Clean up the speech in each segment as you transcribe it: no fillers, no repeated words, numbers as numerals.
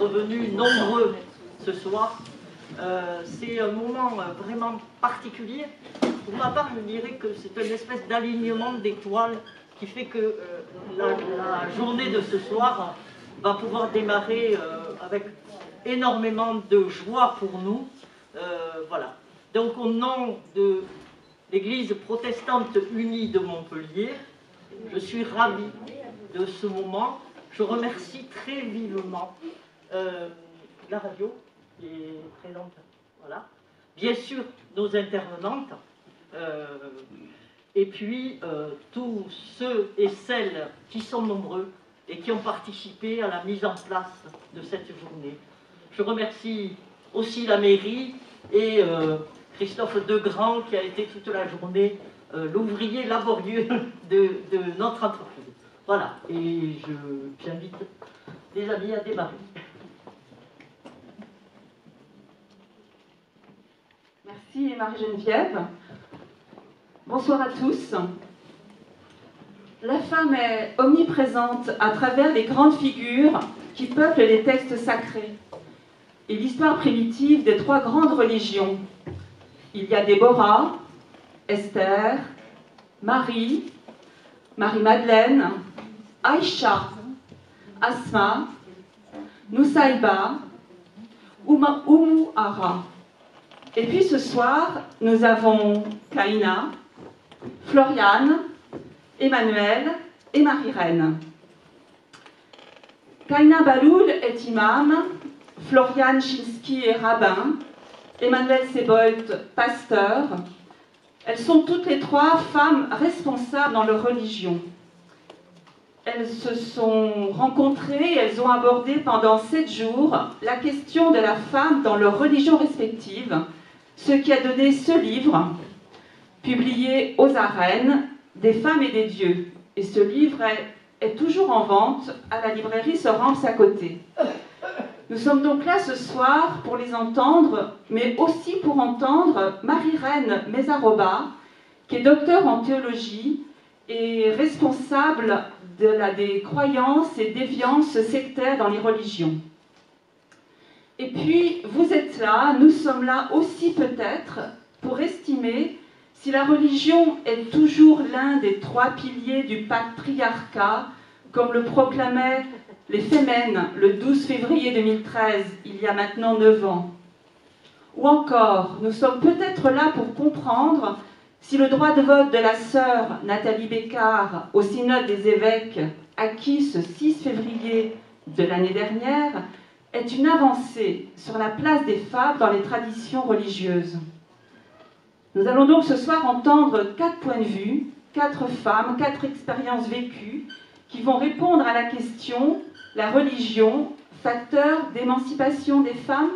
venus nombreux ce soir. C'est un moment vraiment particulier. Pour ma part, je dirais que c'est une espèce d'alignement d'étoiles qui fait que la journée de ce soir va pouvoir démarrer avec énormément de joie pour nous. Voilà. Donc au nom de l'Église protestante unie de Montpellier, je suis ravie de ce moment. Je remercie très vivement la radio qui est présente. Voilà. Bien sûr, nos intervenantes. Et puis tous ceux et celles qui sont nombreux et qui ont participé à la mise en place de cette journée. Je remercie aussi la mairie et Christophe Degrand qui a été toute la journée l'ouvrier laborieux de notre entreprise. Voilà, et j'invite les amis à démarrer. Merci Marie-Geneviève. Bonsoir à tous. La femme est omniprésente à travers les grandes figures qui peuplent les textes sacrés et l'histoire primitive des trois grandes religions. Il y a Déborah, Esther, Marie, Marie-Madeleine, Aïcha, Asma, Nusaïba, Umu Ara. Et puis ce soir, nous avons Kaina, Floriane, Emmanuel et Marie-Reine. Kaina Baloul est imam, Floriane Chinsky est rabbin, Emmanuel Sebold pasteur. Elles sont toutes les trois femmes responsables dans leur religion. Elles se sont rencontrées, elles ont abordé pendant 7 jours la question de la femme dans leurs religions respectives, ce qui a donné ce livre, publié aux arènes, des femmes et des dieux. Et ce livre est toujours en vente à la librairie Sorams à côté. Nous sommes donc là ce soir pour les entendre, mais aussi pour entendre Marie-Reine Mezaroba, qui est docteure en théologie et responsable des croyances et déviances sectaires dans les religions. Et puis, vous êtes là, nous sommes là aussi peut-être pour estimer si la religion est toujours l'un des 3 piliers du patriarcat, comme le proclamaient les Femmes le 12 février 2013, il y a maintenant 9 ans. Ou encore, nous sommes peut-être là pour comprendre si le droit de vote de la sœur Nathalie Bécard au synode des évêques, acquis ce 6 février de l'année dernière, est une avancée sur la place des femmes dans les traditions religieuses. Nous allons donc ce soir entendre 4 points de vue, 4 femmes, 4 expériences vécues qui vont répondre à la question « La religion, facteur d'émancipation des femmes ?»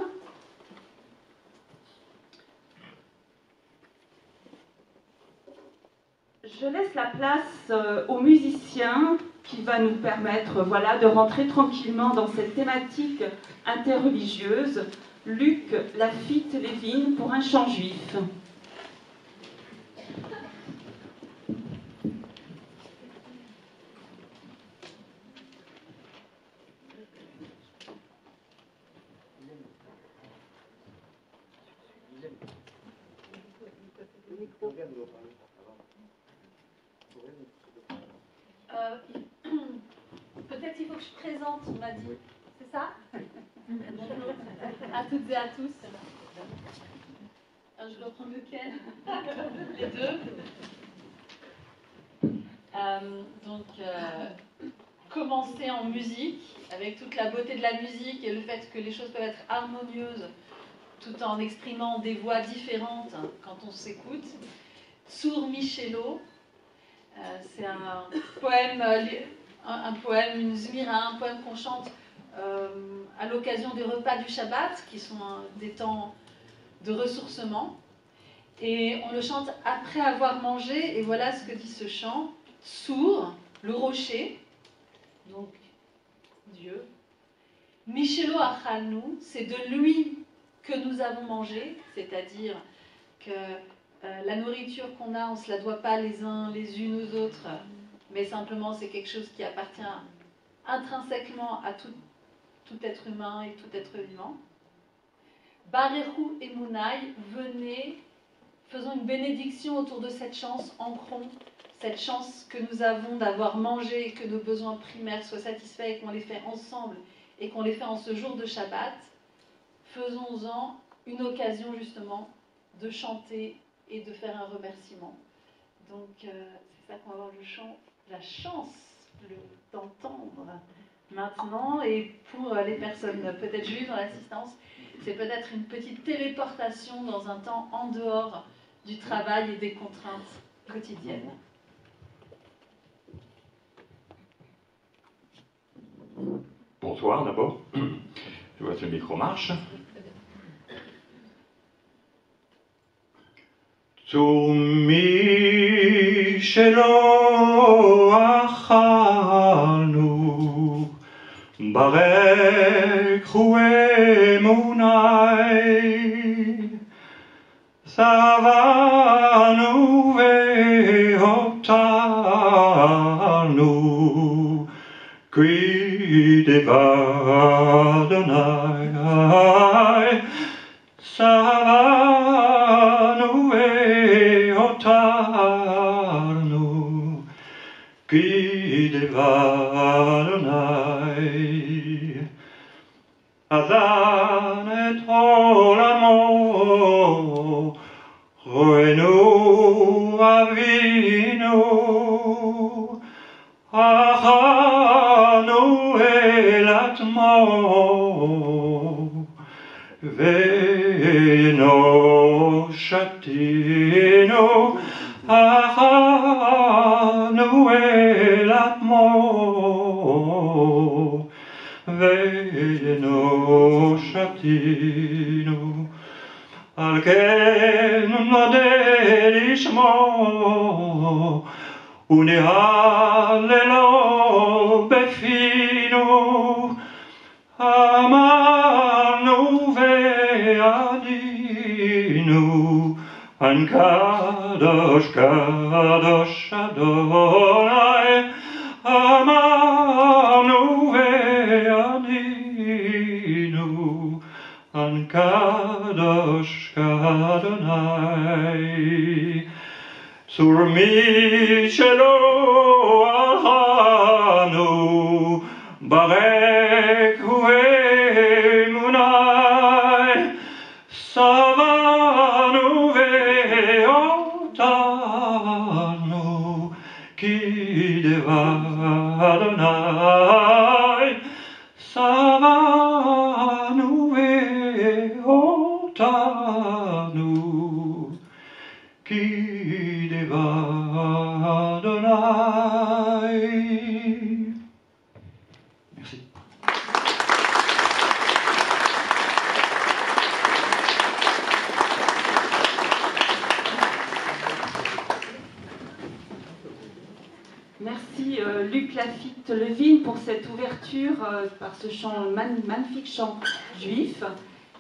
Je laisse la place aux musiciens qui va nous permettre de rentrer tranquillement dans cette thématique interreligieuse. Luc Lafitte-Lévin pour un chant juif. Peut-être il faut que je présente, on m'a dit. C'est ça? Bonjour à toutes et à tous. Alors, je dois prendre lequel? Les deux. Commencer en musique, avec toute la beauté de la musique et le fait que les choses peuvent être harmonieuses tout en exprimant des voix différentes quand on s'écoute. Sour Michelot, c'est un poème, une zmira, un poème qu'on chante à l'occasion des repas du Shabbat, qui sont des temps de ressourcement. Et on le chante après avoir mangé, et voilà ce que dit ce chant. Sour, le rocher, donc Dieu. Michelot achalnu, c'est de lui que nous avons mangé, c'est-à-dire que la nourriture qu'on a, on ne se la doit pas les uns les unes aux autres, mais simplement c'est quelque chose qui appartient intrinsèquement à tout tout être humain et tout être vivant. Barechu Emunai, venez, faisons une bénédiction autour de cette chance, ancrons cette chance que nous avons d'avoir mangé et que nos besoins primaires soient satisfaits et qu'on les fait ensemble et qu'on les fait en ce jour de Shabbat. Faisons-en une occasion justement de chanter et de faire un remerciement. Donc c'est ça qu'on va avoir la chance d'entendre maintenant. Et pour les personnes peut-être juives dans l'assistance, c'est peut-être une petite téléportation dans un temps en dehors du travail et des contraintes quotidiennes. Bonsoir d'abord. Je vois que le micro marche. Zu mi shelo achalnu barechu emunai savanu ve'otalnu qui devadonai savanu ve'otalnu qui devadonai azan et olamo roenu avinu Achanu elatmo ve'eno shatinu Achanu elatmo ve'eno shatinu Al ken nodeh lishmo ונהללו בפינו, אמרנו וענינו, קדוש קדוש אדוני, אמרנו וענינו, קדוש אדוני. Sur mi shelo alhanu barechu emunai savanu ve'otanu ki devadonai savanu ve'otanu ki Merci. Merci Luc Lafitte-Levine pour cette ouverture par ce chant, magnifique chant juif.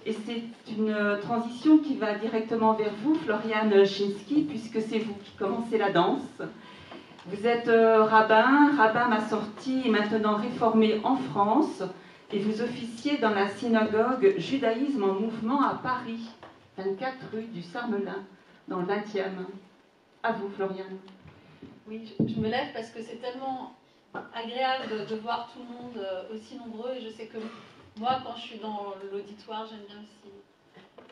Et c'est une transition qui va directement vers vous, Floriane Chinsky, puisque c'est vous qui commencez la danse. Vous êtes rabbin massorti et maintenant réformé en France, et vous officiez dans la synagogue Judaïsme en mouvement à Paris, 24 rue du Sarmelin, dans le 20e. À vous, Floriane. Oui, je me lève parce que c'est tellement agréable de voir tout le monde aussi nombreux, et je sais que moi, quand je suis dans l'auditoire, j'aime bien aussi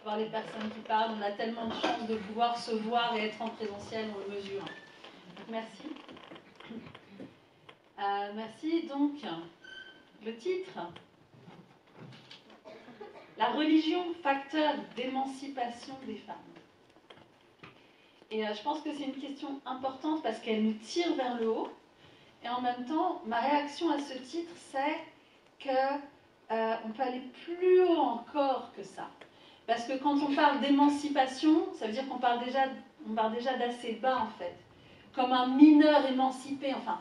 voir les personnes qui parlent. On a tellement de chance de pouvoir se voir et être en présentiel, on le mesure. Donc, merci. Merci. Donc, le titre. La religion, facteur d'émancipation des femmes. Et je pense que c'est une question importante parce qu'elle nous tire vers le haut. Et en même temps, ma réaction à ce titre, c'est que on peut aller plus haut encore que ça. Parce que quand on parle d'émancipation, ça veut dire qu'on parle déjà d'assez bas en fait. Comme un mineur émancipé, enfin.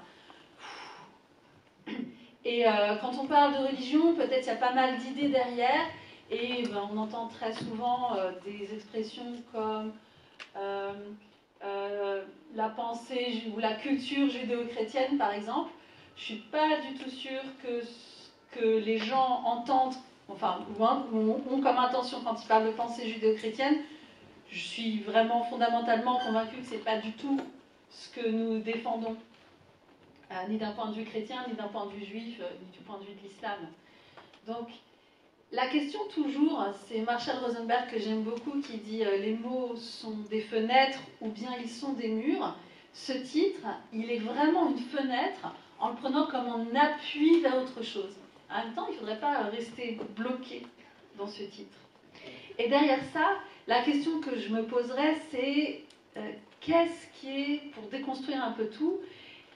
Et quand on parle de religion, peut-être il y a pas mal d'idées derrière. Et on entend très souvent des expressions comme la pensée ou la culture judéo-chrétienne par exemple. Je ne suis pas du tout sûre que que les gens entendent, enfin, ou ont comme intention quand ils parlent de pensée judéo-chrétienne, je suis vraiment fondamentalement convaincue que ce n'est pas du tout ce que nous défendons, ni d'un point de vue chrétien, ni d'un point de vue juif, ni du point de vue de l'islam. Donc, la question toujours, c'est Marshall Rosenberg que j'aime beaucoup qui dit les mots sont des fenêtres ou bien ils sont des murs. Ce titre, il est vraiment une fenêtre en le prenant comme un appui vers autre chose. En même temps, il ne faudrait pas rester bloqué dans ce titre. Et derrière ça, la question que je me poserais, c'est qu'est-ce qui est, pour déconstruire un peu tout,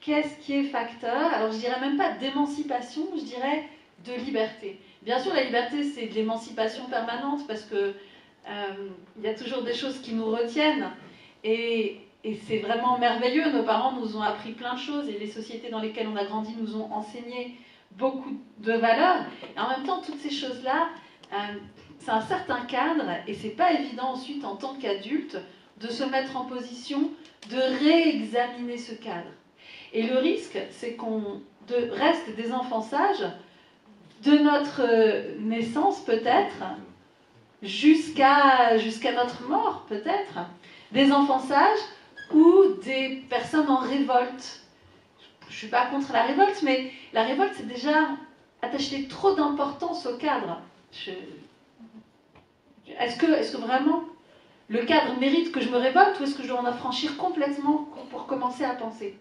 qu'est-ce qui est facteur? Alors je dirais même pas d'émancipation, je dirais de liberté. Bien sûr, la liberté, c'est de l'émancipation permanente parce que y a toujours des choses qui nous retiennent et c'est vraiment merveilleux. Nos parents nous ont appris plein de choses et les sociétés dans lesquelles on a grandi nous ont enseigné beaucoup de valeurs. Et en même temps, toutes ces choses-là, c'est un certain cadre et c'est pas évident ensuite en tant qu'adulte de se mettre en position de réexaminer ce cadre. Et le risque, c'est qu'on reste des enfants sages de notre naissance peut-être jusqu'à notre mort peut-être, des enfants sages ou des personnes en révolte. Je ne suis pas contre la révolte, mais la révolte c'est déjà attacher trop d'importance au cadre. Est-ce que vraiment le cadre mérite que je me révolte ou est-ce que je dois en affranchir complètement pour commencer à penser?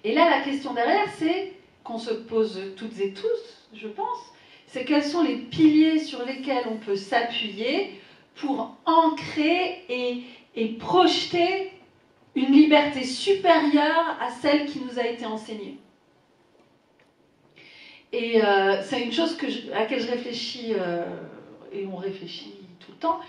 Et là la question derrière c'est qu'on se pose toutes et tous, je pense, c'est quels sont les piliers sur lesquels on peut s'appuyer pour ancrer et projeter une liberté supérieure à celle qui nous a été enseignée. Et c'est une chose à laquelle je réfléchis, et on réfléchit tout le temps.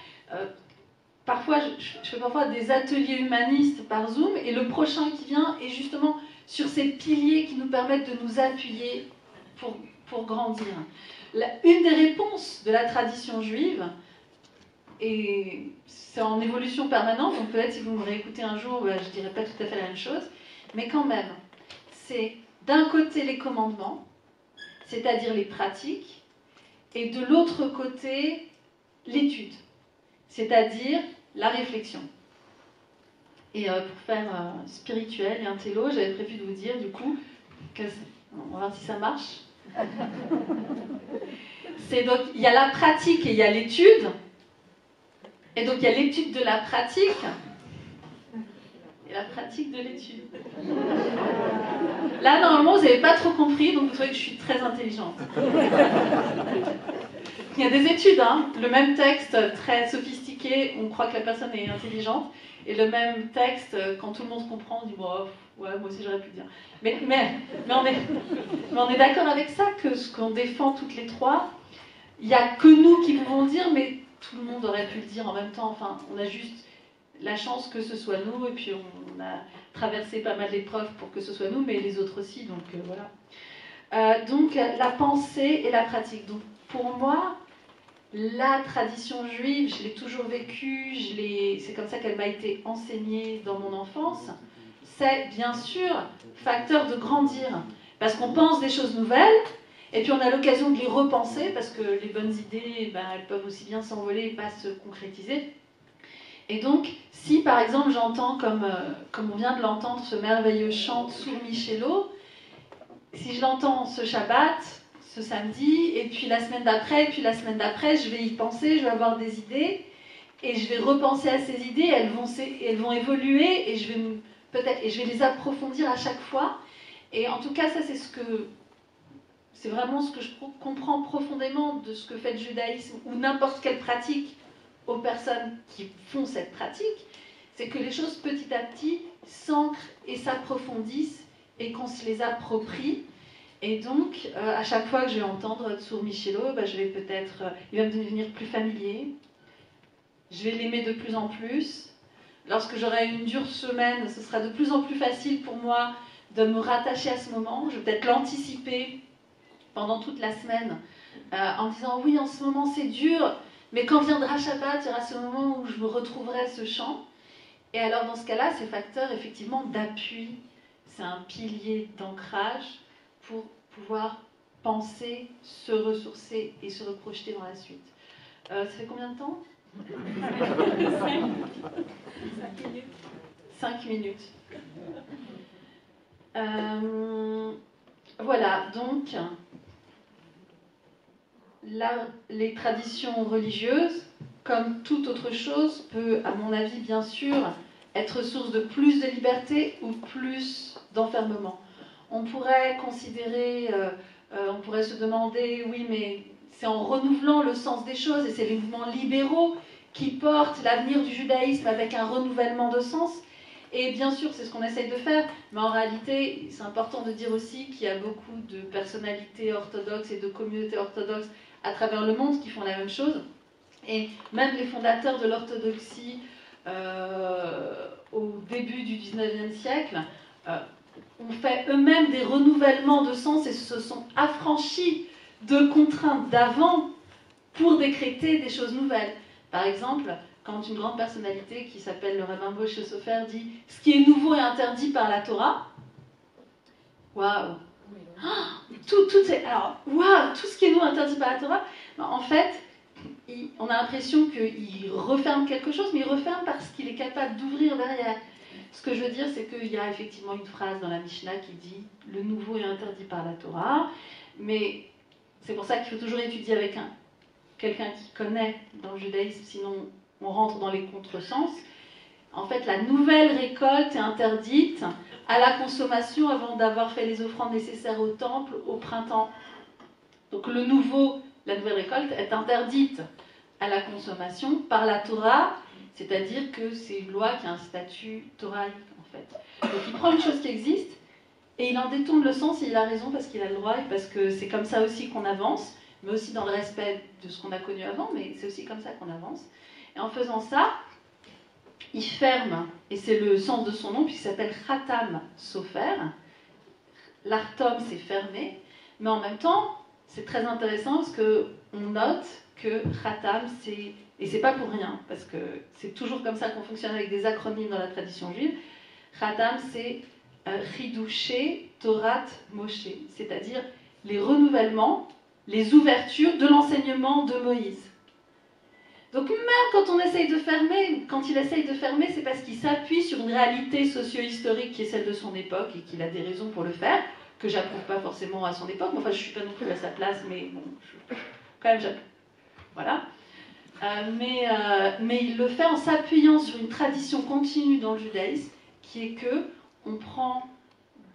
Parfois, je fais parfois des ateliers humanistes par Zoom, et le prochain qui vient est justement sur ces piliers qui nous permettent de nous appuyer pour grandir. Une des réponses de la tradition juive, et c'est en évolution permanente, donc peut-être si vous me réécoutez un jour, je ne dirai pas tout à fait la même chose, mais quand même, c'est d'un côté les commandements, c'est-à-dire les pratiques, et de l'autre côté l'étude, c'est-à-dire la réflexion. Et pour faire spirituel et intello, j'avais prévu de vous dire du coup, on va voir si ça marche. C'est donc, il y a la pratique et il y a l'étude. Et donc il y a l'étude de la pratique et la pratique de l'étude. Là, normalement, vous n'avez pas trop compris, donc vous trouvez que je suis très intelligente. Il y a des études, hein. Le même texte très sophistiqué, on croit que la personne est intelligente. Et le même texte, quand tout le monde comprend, on dit bon, ouais, moi aussi j'aurais pu le dire. Mais on est d'accord avec ça, que ce qu'on défend toutes les trois, il n'y a que nous qui pouvons le dire, mais tout le monde aurait pu le dire en même temps. Enfin, on a juste la chance que ce soit nous, et puis on a traversé pas mal d'épreuves pour que ce soit nous, mais les autres aussi, donc voilà. Donc la pensée et la pratique. Donc pour moi, la tradition juive, je l'ai toujours vécue, c'est comme ça qu'elle m'a été enseignée dans mon enfance, c'est bien sûr facteur de grandir, parce qu'on pense des choses nouvelles, et puis on a l'occasion de les repenser, parce que les bonnes idées, elles peuvent aussi bien s'envoler et pas se concrétiser. Et donc, si par exemple j'entends, comme on vient de l'entendre, ce merveilleux chant Sur Michelot, si je l'entends ce Shabbat, ce samedi, et puis la semaine d'après, je vais y penser, je vais avoir des idées, et je vais repenser à ces idées, elles vont évoluer, et je vais les approfondir à chaque fois. Et en tout cas, ça c'est vraiment ce que je comprends profondément de ce que fait le judaïsme, ou n'importe quelle pratique aux personnes qui font cette pratique, c'est que les choses petit à petit s'ancrent et s'approfondissent, et qu'on se les approprie. Et donc, à chaque fois que je vais entendre Tsur Michelot, il va me devenir plus familier. Je vais l'aimer de plus en plus. Lorsque j'aurai une dure semaine, ce sera de plus en plus facile pour moi de me rattacher à ce moment. Je vais peut-être l'anticiper pendant toute la semaine en me disant oui, en ce moment c'est dur, mais quand viendra Shabbat, il y aura ce moment où je me retrouverai ce chant. Et alors dans ce cas-là, c'est facteur effectivement d'appui. C'est un pilier d'ancrage pour pouvoir penser, se ressourcer et se reprojeter dans la suite. Ça fait combien de temps? 5 minutes. Voilà, donc, là, les traditions religieuses, comme toute autre chose, peut, à mon avis, bien sûr, être source de plus de liberté ou plus d'enfermement. On pourrait considérer, on pourrait se demander, oui, mais c'est en renouvelant le sens des choses, et c'est les mouvements libéraux qui portent l'avenir du judaïsme avec un renouvellement de sens. Et bien sûr, c'est ce qu'on essaye de faire, mais en réalité, c'est important de dire aussi qu'il y a beaucoup de personnalités orthodoxes et de communautés orthodoxes à travers le monde qui font la même chose. Et même les fondateurs de l'orthodoxie au début du 19e siècle ont fait eux-mêmes des renouvellements de sens et se sont affranchis de contraintes d'avant pour décréter des choses nouvelles. Par exemple, quand une grande personnalité qui s'appelle le rabbin Moshe Sofer dit « ce qui est nouveau est interdit par la Torah », waouh, tout ce qui est nouveau est interdit par la Torah, en fait, on a l'impression qu'il referme quelque chose, mais il referme parce qu'il est capable d'ouvrir derrière. Ce que je veux dire, c'est qu'il y a effectivement une phrase dans la Mishnah qui dit « le nouveau est interdit par la Torah », mais c'est pour ça qu'il faut toujours étudier avec quelqu'un qui connaît dans le judaïsme, sinon on rentre dans les contresens. En fait, la nouvelle récolte est interdite à la consommation avant d'avoir fait les offrandes nécessaires au temple au printemps. Donc la nouvelle récolte est interdite à la consommation par la Torah, c'est-à-dire que c'est une loi qui a un statut toraïque en fait. Donc il prend une chose qui existe et il en détourne le sens et il a raison parce qu'il a le droit et parce que c'est comme ça aussi qu'on avance, mais aussi dans le respect de ce qu'on a connu avant, mais c'est aussi comme ça qu'on avance. Et en faisant ça, il ferme, et c'est le sens de son nom, puisqu'il s'appelle Khatam Sofer. L'artom, c'est fermé, mais en même temps, c'est très intéressant parce qu'on note que Khatam, et c'est pas pour rien, parce que c'est toujours comme ça qu'on fonctionne avec des acronymes dans la tradition juive. Khatam, c'est Chidouché Torat Moshe, c'est-à-dire les renouvellements, les ouvertures de l'enseignement de Moïse. Donc même quand on essaye de fermer, quand il essaye de fermer, c'est parce qu'il s'appuie sur une réalité socio-historique qui est celle de son époque et qu'il a des raisons pour le faire, que j'approuve pas forcément à son époque, mais enfin je suis pas non plus à sa place, mais bon, quand même j'approuve. Voilà. Mais il le fait en s'appuyant sur une tradition continue dans le judaïsme, qui est que on prend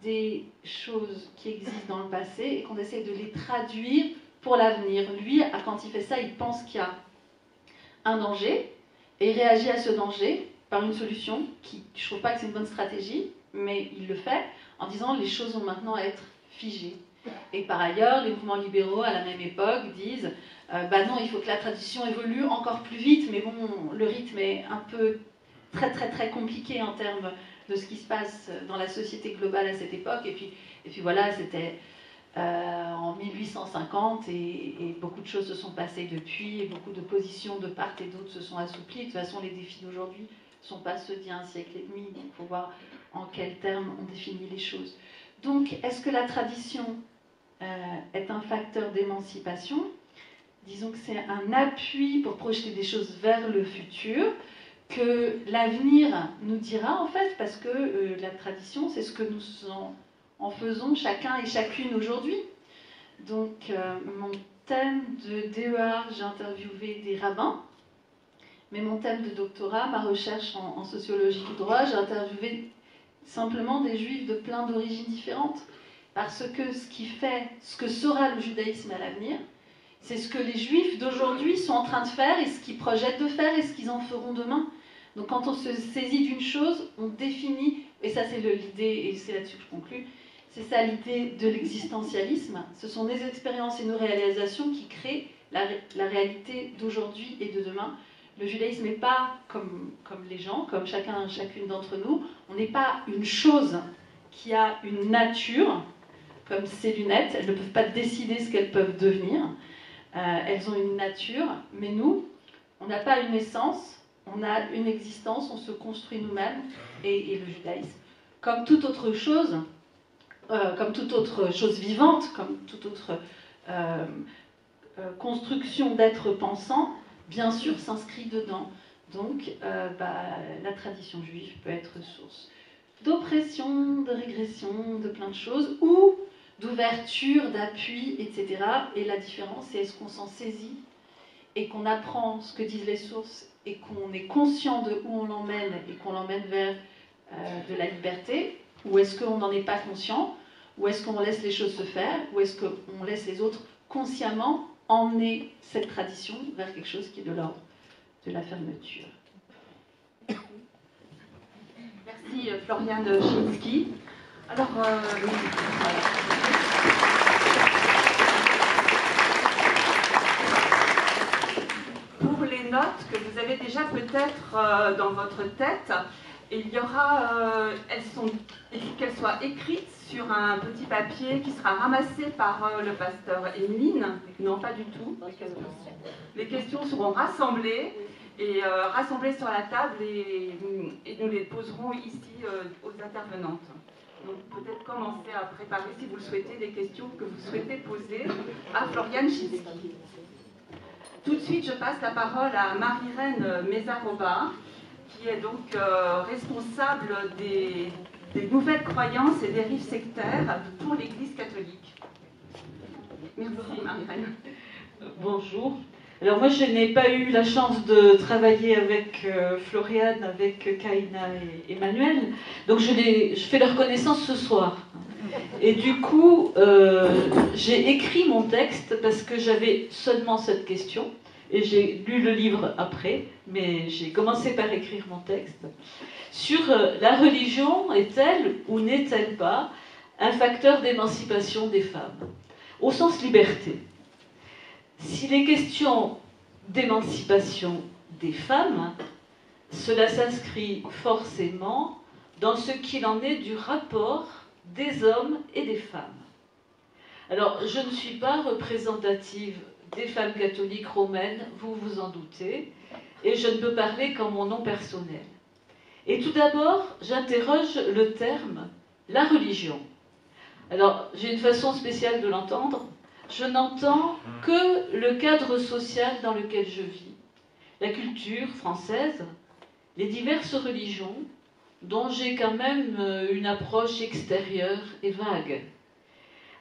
des choses qui existent dans le passé et qu'on essaie de les traduire pour l'avenir. Lui, quand il fait ça, il pense qu'il y a un danger et il réagit à ce danger par une solution qui, je ne trouve pas que c'est une bonne stratégie, mais il le fait en disant les choses vont maintenant être figées. Et par ailleurs, les mouvements libéraux à la même époque disent non, il faut que la tradition évolue encore plus vite, mais bon, le rythme est un peu très très très compliqué en termes de ce qui se passe dans la société globale à cette époque. Et puis voilà, c'était en 1850 et beaucoup de choses se sont passées depuis et beaucoup de positions de part et d'autre se sont assouplies. De toute façon, les défis d'aujourd'hui ne sont pas ceux d'il y a un siècle et demi, donc il faut voir en quels termes on définit les choses. Donc, est-ce que la tradition est un facteur d'émancipation? Disons que c'est un appui pour projeter des choses vers le futur, que l'avenir nous dira en fait, parce que la tradition, c'est ce que nous en faisons chacun et chacune aujourd'hui. Donc, mon thème de DEA, j'ai interviewé des rabbins, mais mon thème de doctorat, ma recherche en sociologie du droit, j'ai interviewé simplement des juifs de plein d'origines différentes, parce que ce que sera le judaïsme à l'avenir, c'est ce que les juifs d'aujourd'hui sont en train de faire et ce qu'ils projettent de faire et ce qu'ils en feront demain. Donc quand on se saisit d'une chose, on définit, et ça c'est l'idée, et c'est là-dessus que je conclue, c'est ça l'idée de l'existentialisme. Ce sont nos expériences et nos réalisations qui créent la réalité d'aujourd'hui et de demain. Le judaïsme n'est pas comme les gens, comme chacune d'entre nous. On n'est pas une chose qui a une nature, comme ces lunettes. Elles ne peuvent pas décider ce qu'elles peuvent devenir. Elles ont une nature, mais nous, on n'a pas une essence, on a une existence, on se construit nous-mêmes, et le judaïsme, comme toute autre chose vivante, comme toute autre construction d'êtres pensants, bien sûr, s'inscrit dedans. Donc, la tradition juive peut être source d'oppression, de régression, de plein de choses, ou d'ouverture, d'appui, etc. Et la différence, c'est est-ce qu'on s'en saisit et qu'on apprend ce que disent les sources et qu'on est conscient de où on l'emmène et qu'on l'emmène vers de la liberté, ou est-ce qu'on n'en est pas conscient, ou est-ce qu'on laisse les choses se faire, ou est-ce qu'on laisse les autres consciemment emmener cette tradition vers quelque chose qui est de l'ordre de la fermeture. Merci Floriane Chinsky. Alors, voilà. Pour les notes que vous avez déjà peut-être dans votre tête, il y aura, qu'elles soient écrites sur un petit papier qui sera ramassé par le pasteur Emeline. Non, pas du tout. Les questions seront rassemblées et rassemblées sur la table et nous les poserons ici aux intervenantes. Donc peut-être commencer à préparer, si vous le souhaitez, les questions que vous souhaitez poser à Floriane Chinsky. Tout de suite, je passe la parole à Marie-Reine Mézarova, qui est donc responsable des nouvelles croyances et dérives sectaires pour l'Église catholique. Merci Marie-Reine. Bonjour. Alors moi je n'ai pas eu la chance de travailler avec Floriane, avec Kaina et Emmanuel, donc je fais leur connaissance ce soir. Et du coup, j'ai écrit mon texte parce que j'avais seulement cette question, et j'ai lu le livre après, mais j'ai commencé par écrire mon texte, sur la religion est-elle ou n'est-elle pas un facteur d'émancipation des femmes, au sens liberté. S'il est question d'émancipation des femmes, cela s'inscrit forcément dans ce qu'il en est du rapport des hommes et des femmes. Alors, je ne suis pas représentative des femmes catholiques romaines, vous vous en doutez, et je ne peux parler qu'en mon nom personnel. Et tout d'abord, j'interroge le terme « la religion ». Alors, j'ai une façon spéciale de l'entendre. Je n'entends que le cadre social dans lequel je vis, la culture française, les diverses religions, dont j'ai quand même une approche extérieure et vague.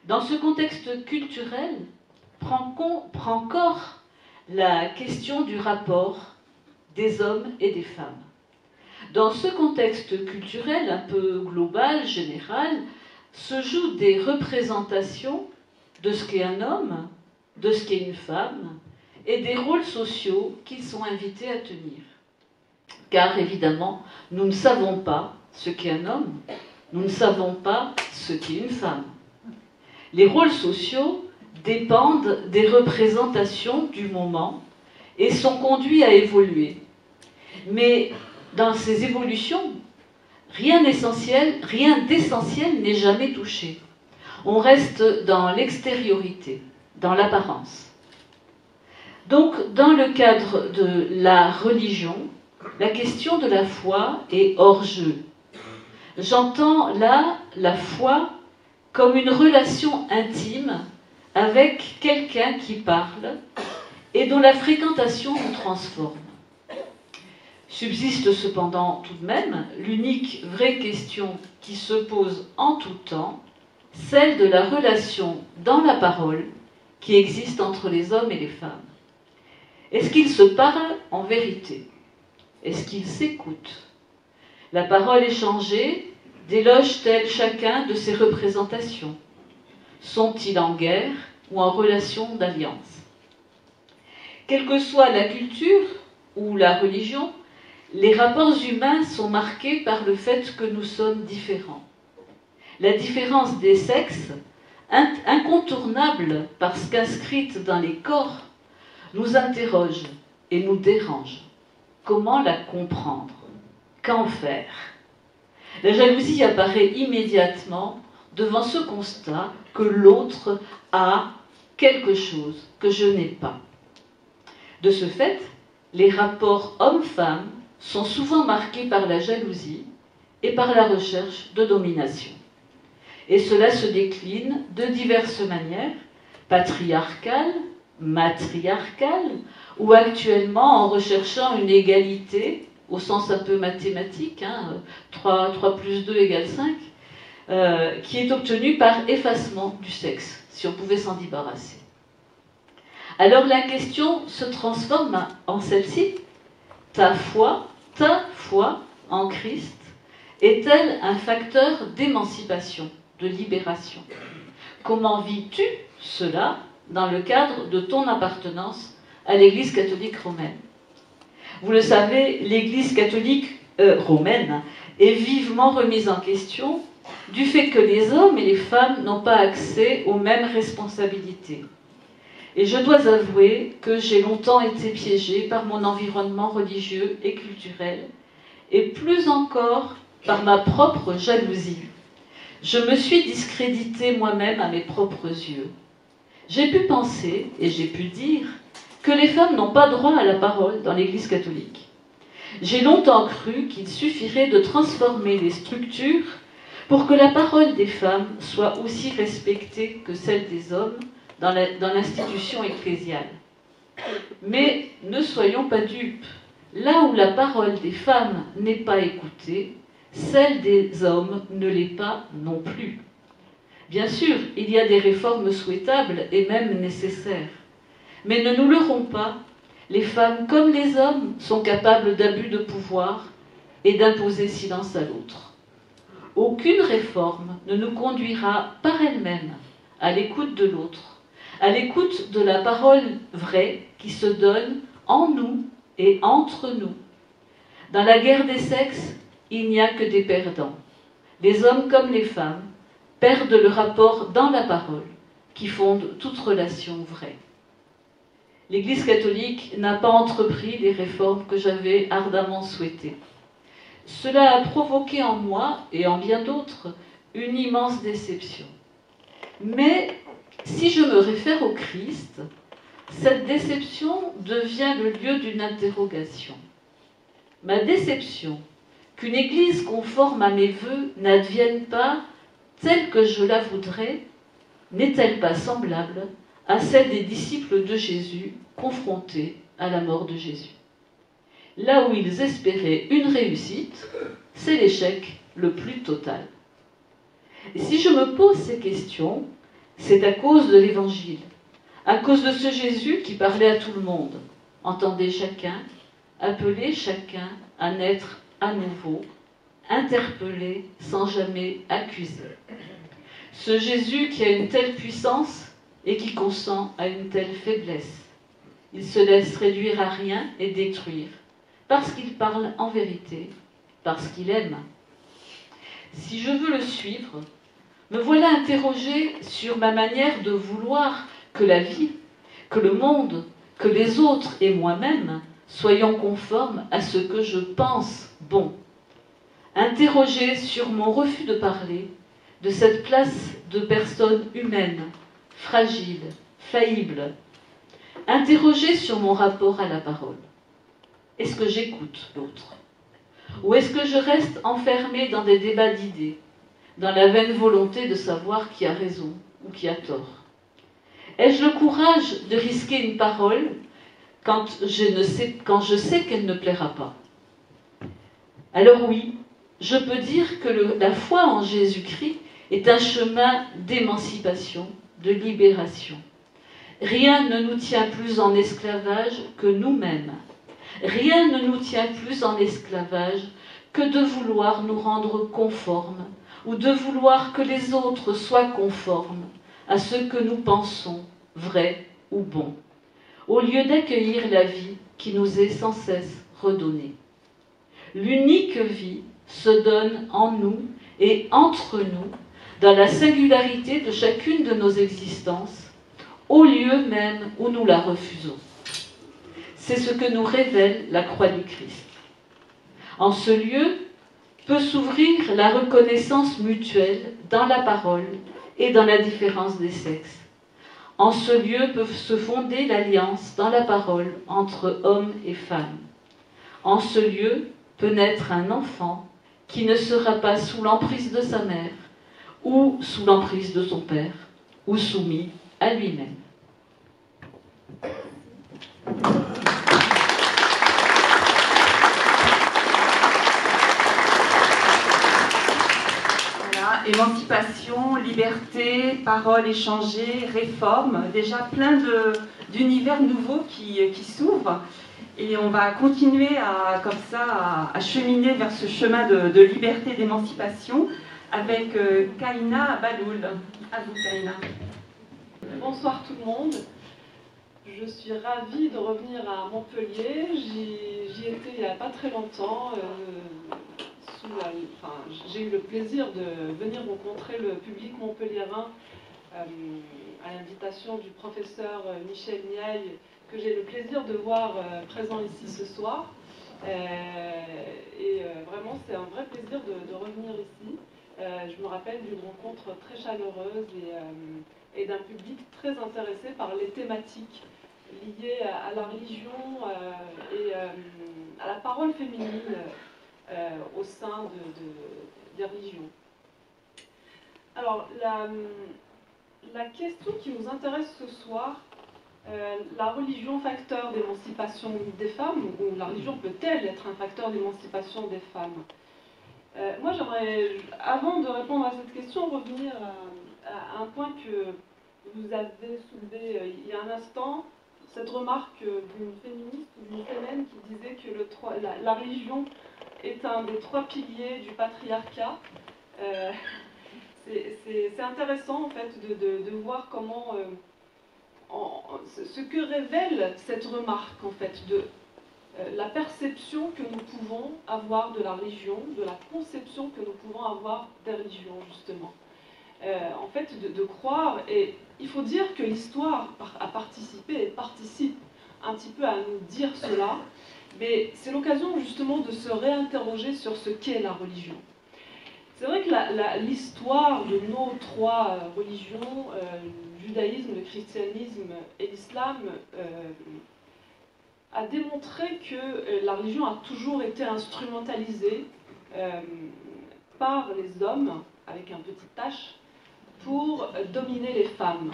Dans ce contexte culturel, prend corps la question du rapport des hommes et des femmes. Dans ce contexte culturel un peu global, général, se jouent des représentations de ce qu'est un homme, de ce qu'est une femme, et des rôles sociaux qu'ils sont invités à tenir. Car évidemment, nous ne savons pas ce qu'est un homme, nous ne savons pas ce qu'est une femme. Les rôles sociaux dépendent des représentations du moment et sont conduits à évoluer. Mais dans ces évolutions, rien d'essentiel n'est jamais touché. On reste dans l'extériorité, dans l'apparence. Donc, dans le cadre de la religion, la question de la foi est hors jeu. J'entends là la foi comme une relation intime avec quelqu'un qui parle et dont la fréquentation nous transforme. Subsiste cependant tout de même l'unique vraie question qui se pose en tout temps, celle de la relation dans la parole qui existe entre les hommes et les femmes. Est-ce qu'ils se parlent en vérité? Est-ce qu'ils s'écoutent? La parole échangée déloge-t-elle chacun de ses représentations? Sont-ils en guerre ou en relation d'alliance? Quelle que soit la culture ou la religion, les rapports humains sont marqués par le fait que nous sommes différents. La différence des sexes, incontournable parce qu'inscrite dans les corps, nous interroge et nous dérange. Comment la comprendre? Qu'en faire? La jalousie apparaît immédiatement devant ce constat que l'autre a quelque chose que je n'ai pas. De ce fait, les rapports hommes-femmes sont souvent marqués par la jalousie et par la recherche de domination. Et cela se décline de diverses manières, patriarcale, matriarcale, ou actuellement en recherchant une égalité, au sens un peu mathématique, 3 plus 2 égale 5, qui est obtenue par effacement du sexe, si on pouvait s'en débarrasser. Alors la question se transforme en celle-ci. Ta foi en Christ est-elle un facteur d'émancipation, de libération? Comment vis-tu cela dans le cadre de ton appartenance à l'Église catholique romaine? Vous le savez, l'Église catholique romaine est vivement remise en question du fait que les hommes et les femmes n'ont pas accès aux mêmes responsabilités. Et je dois avouer que j'ai longtemps été piégée par mon environnement religieux et culturel, et plus encore par ma propre jalousie. Je me suis discréditée moi-même à mes propres yeux. J'ai pu penser, et j'ai pu dire, que les femmes n'ont pas droit à la parole dans l'Église catholique. J'ai longtemps cru qu'il suffirait de transformer les structures pour que la parole des femmes soit aussi respectée que celle des hommes dans l'institution ecclésiale. Mais ne soyons pas dupes. Là où la parole des femmes n'est pas écoutée, celle des hommes ne l'est pas non plus. Bien sûr, il y a des réformes souhaitables et même nécessaires. Mais ne nous leurrons pas, les femmes comme les hommes sont capables d'abus de pouvoir et d'imposer silence à l'autre. Aucune réforme ne nous conduira par elle-même à l'écoute de l'autre, à l'écoute de la parole vraie qui se donne en nous et entre nous. Dans la guerre des sexes, il n'y a que des perdants. Les hommes comme les femmes perdent le rapport dans la parole qui fonde toute relation vraie. L'Église catholique n'a pas entrepris les réformes que j'avais ardemment souhaitées. Cela a provoqué en moi, et en bien d'autres, une immense déception. Mais si je me réfère au Christ, cette déception devient le lieu d'une interrogation. Ma déception qu'une Église conforme à mes vœux n'advienne pas telle que je la voudrais, n'est-elle pas semblable à celle des disciples de Jésus confrontés à la mort de Jésus? Là où ils espéraient une réussite, c'est l'échec le plus total. Et si je me pose ces questions, c'est à cause de l'Évangile, à cause de ce Jésus qui parlait à tout le monde, entendait chacun, appelait chacun à naître à nouveau, interpellé sans jamais accuser. Ce Jésus qui a une telle puissance et qui consent à une telle faiblesse. Il se laisse réduire à rien et détruire, parce qu'il parle en vérité, parce qu'il aime. Si je veux le suivre, me voilà interrogée sur ma manière de vouloir que la vie, que le monde, que les autres et moi-même soyons conformes à ce que je pense bon. Interrogée sur mon refus de parler de cette place de personne humaine, fragile, faillible. Interrogée sur mon rapport à la parole. Est-ce que j'écoute l'autre? Ou est-ce que je reste enfermée dans des débats d'idées, dans la vaine volonté de savoir qui a raison ou qui a tort? Ai-je le courage de risquer une parole quand je sais qu'elle ne plaira pas? Alors oui, je peux dire que la foi en Jésus-Christ est un chemin d'émancipation, de libération. Rien ne nous tient plus en esclavage que nous-mêmes. Rien ne nous tient plus en esclavage que de vouloir nous rendre conformes ou de vouloir que les autres soient conformes à ce que nous pensons vrai ou bon, au lieu d'accueillir la vie qui nous est sans cesse redonnée. L'unique vie se donne en nous et entre nous, dans la singularité de chacune de nos existences, au lieu même où nous la refusons. C'est ce que nous révèle la croix du Christ. En ce lieu peut s'ouvrir la reconnaissance mutuelle dans la parole et dans la différence des sexes. En ce lieu peut se fonder l'alliance dans la parole entre hommes et femmes. En ce lieu peut naître un enfant qui ne sera pas sous l'emprise de sa mère, ou sous l'emprise de son père, ou soumis à lui-même. émancipation, liberté, parole échangée, réforme, déjà plein d'univers nouveaux qui s'ouvrent. Et on va continuer comme ça à cheminer vers ce chemin de liberté, d'émancipation avec Kaina Baloul. À vous, Kaina. Bonsoir tout le monde. Je suis ravie de revenir à Montpellier. J'y étais il n'y a pas très longtemps. J'ai eu le plaisir de venir rencontrer le public montpelliérain à l'invitation du professeur Michel Niaille, que j'ai le plaisir de voir présent ici ce soir. Vraiment, c'est un vrai plaisir de revenir ici. Je me rappelle d'une rencontre très chaleureuse et d'un public très intéressé par les thématiques liées à la religion et à la parole féminine au sein des religions. Alors, la question qui nous intéresse ce soir, la religion facteur d'émancipation des femmes, ou la religion peut-elle être un facteur d'émancipation des femmes? Moi, j'aimerais, avant de répondre à cette question, revenir à un point que vous avez soulevé il y a un instant, cette remarque d'une féministe ou d'une féminine qui disait que la religion est un des 3 piliers du patriarcat. C'est intéressant en fait de voir comment ce que révèle cette remarque en fait de la perception que nous pouvons avoir de la religion, de la conception que nous pouvons avoir des religions justement. En fait de croire, et il faut dire que l'histoire a participé et participe un petit peu à nous dire cela, mais c'est l'occasion justement de se réinterroger sur ce qu'est la religion. C'est vrai que l'histoire de nos 3 religions, le judaïsme, le christianisme et l'islam, a démontré que la religion a toujours été instrumentalisée par les hommes, avec un petit h, pour dominer les femmes,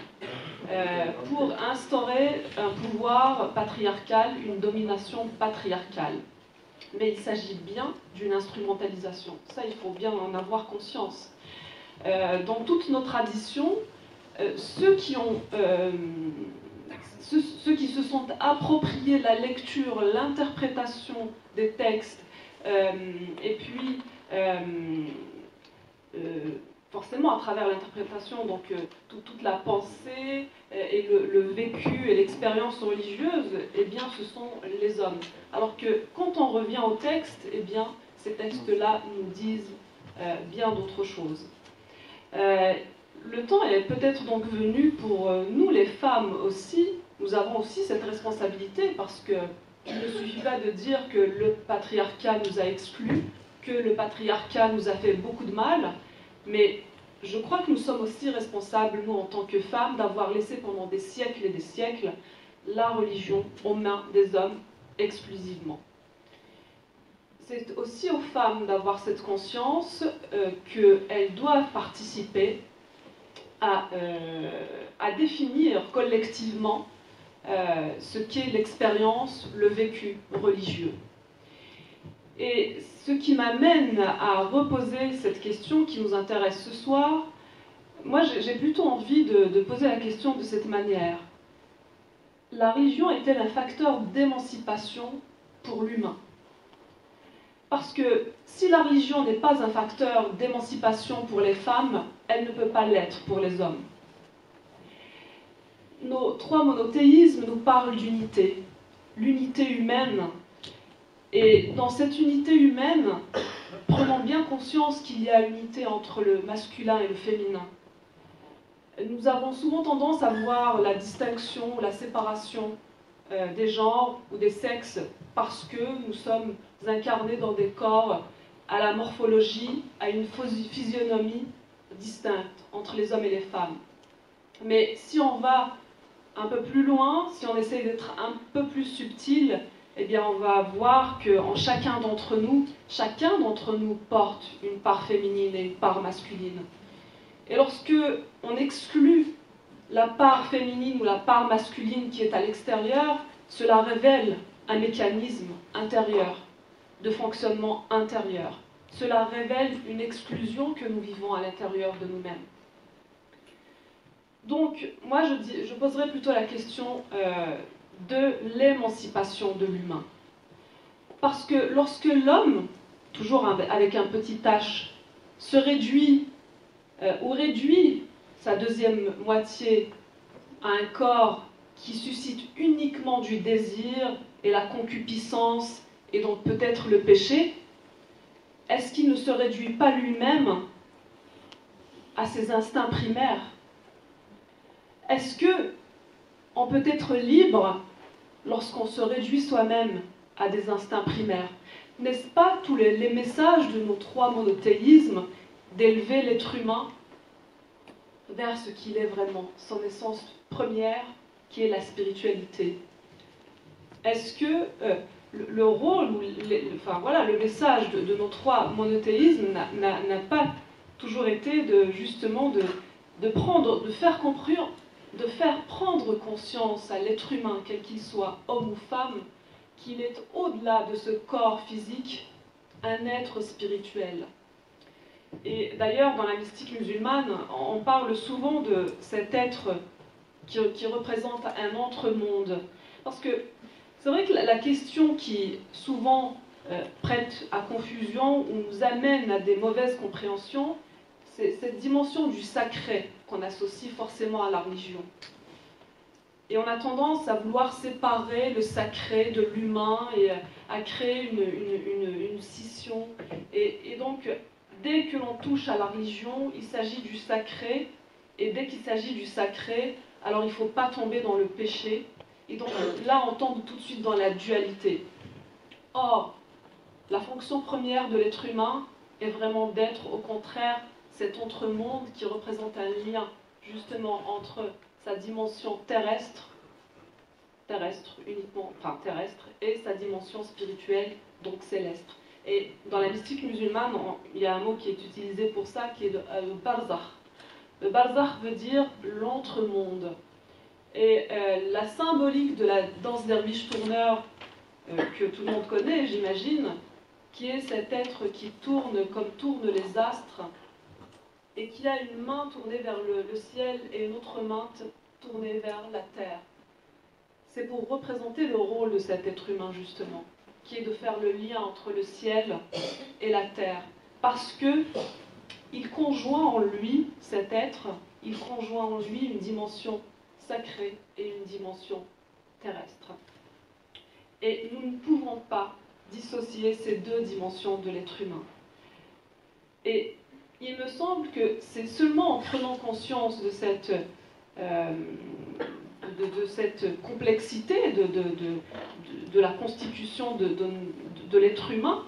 pour instaurer un pouvoir patriarcal, une domination patriarcale. Mais il s'agit bien d'une instrumentalisation. Ça, il faut bien en avoir conscience. Dans toutes nos traditions, ceux qui se sont appropriés la lecture, l'interprétation des textes, et puis forcément à travers l'interprétation, donc toute la pensée et le vécu et l'expérience religieuse, eh bien ce sont les hommes. Alors que quand on revient au texte, eh bien ces textes-là nous disent bien d'autres choses. Le temps est peut-être donc venu pour nous les femmes aussi, nous avons aussi cette responsabilité, parce que il ne suffit pas de dire que le patriarcat nous a exclus, que le patriarcat nous a fait beaucoup de mal, mais je crois que nous sommes aussi responsables, nous en tant que femmes, d'avoir laissé pendant des siècles et des siècles la religion aux mains des hommes exclusivement. C'est aussi aux femmes d'avoir cette conscience qu'elles doivent participer à définir collectivement ce qu'est l'expérience, le vécu religieux. Et ce qui m'amène à reposer cette question qui nous intéresse ce soir, moi j'ai plutôt envie de poser la question de cette manière. La religion est-elle un facteur d'émancipation pour l'humain? Parce que si la religion n'est pas un facteur d'émancipation pour les femmes, elle ne peut pas l'être pour les hommes. Nos 3 monothéismes nous parlent d'unité, l'unité humaine. Et dans cette unité humaine, prenons bien conscience qu'il y a unité entre le masculin et le féminin. Nous avons souvent tendance à voir la distinction, la séparation des genres ou des sexes parce que nous sommes incarnés dans des corps à la morphologie, à une physionomie distincte entre les hommes et les femmes. Mais si on va un peu plus loin, si on essaie d'être un peu plus subtil, eh bien on va voir qu'en chacun d'entre nous porte une part féminine et une part masculine. Et lorsque on exclut la part féminine ou la part masculine qui est à l'extérieur, cela révèle un mécanisme intérieur, de fonctionnement intérieur. cela révèle une exclusion que nous vivons à l'intérieur de nous-mêmes. Donc, moi, je poserais plutôt la question de l'émancipation de l'humain. Parce que lorsque l'homme, toujours avec un petit h, se réduit ou réduit sa deuxième moitié à un corps qui suscite uniquement du désir et la concupiscence et donc peut-être le péché, est-ce qu'il ne se réduit pas lui-même à ses instincts primaires? Est-ce qu'on peut être libre lorsqu'on se réduit soi-même à des instincts primaires? N'est-ce pas tous les messages de nos trois monothéismes d'élever l'être humain vers ce qu'il est vraiment, son essence première, qui est la spiritualité? Est-ce que le rôle, le message de nos trois monothéismes n'a pas toujours été justement de faire prendre conscience à l'être humain, quel qu'il soit, homme ou femme, qu'il est au-delà de ce corps physique, un être spirituel. Et d'ailleurs, dans la mystique musulmane, on parle souvent de cet être qui représente un entre-monde. Parce que c'est vrai que la question qui souvent prête à confusion ou nous amène à des mauvaises compréhensions, c'est cette dimension du sacré qu'on associe forcément à la religion. Et on a tendance à vouloir séparer le sacré de l'humain et à créer une scission. Et donc, dès que l'on touche à la religion, il s'agit du sacré. Et dès qu'il s'agit du sacré, alors il ne faut pas tomber dans le péché. Et donc là, on tombe tout de suite dans la dualité. Or, la fonction première de l'être humain est vraiment d'être, au contraire, cet entre-monde qui représente un lien justement entre sa dimension terrestre uniquement, enfin terrestre, et sa dimension spirituelle, donc céleste. Et dans la mystique musulmane, il y a un mot qui est utilisé pour ça, qui est le barzakh. Le barzakh veut dire l'entre-monde. Et la symbolique de la danse derviche tourneur, que tout le monde connaît, j'imagine, qui est cet être qui tourne comme tournent les astres, et qui a une main tournée vers le ciel et une autre main tournée vers la terre. C'est pour représenter le rôle de cet être humain, justement, qui est de faire le lien entre le ciel et la terre. Parce que il conjoint en lui, cet être, il conjoint en lui une dimension sacrée et une dimension terrestre. Et nous ne pouvons pas dissocier ces deux dimensions de l'être humain. Et il me semble que c'est seulement en prenant conscience de cette complexité de la constitution de l'être humain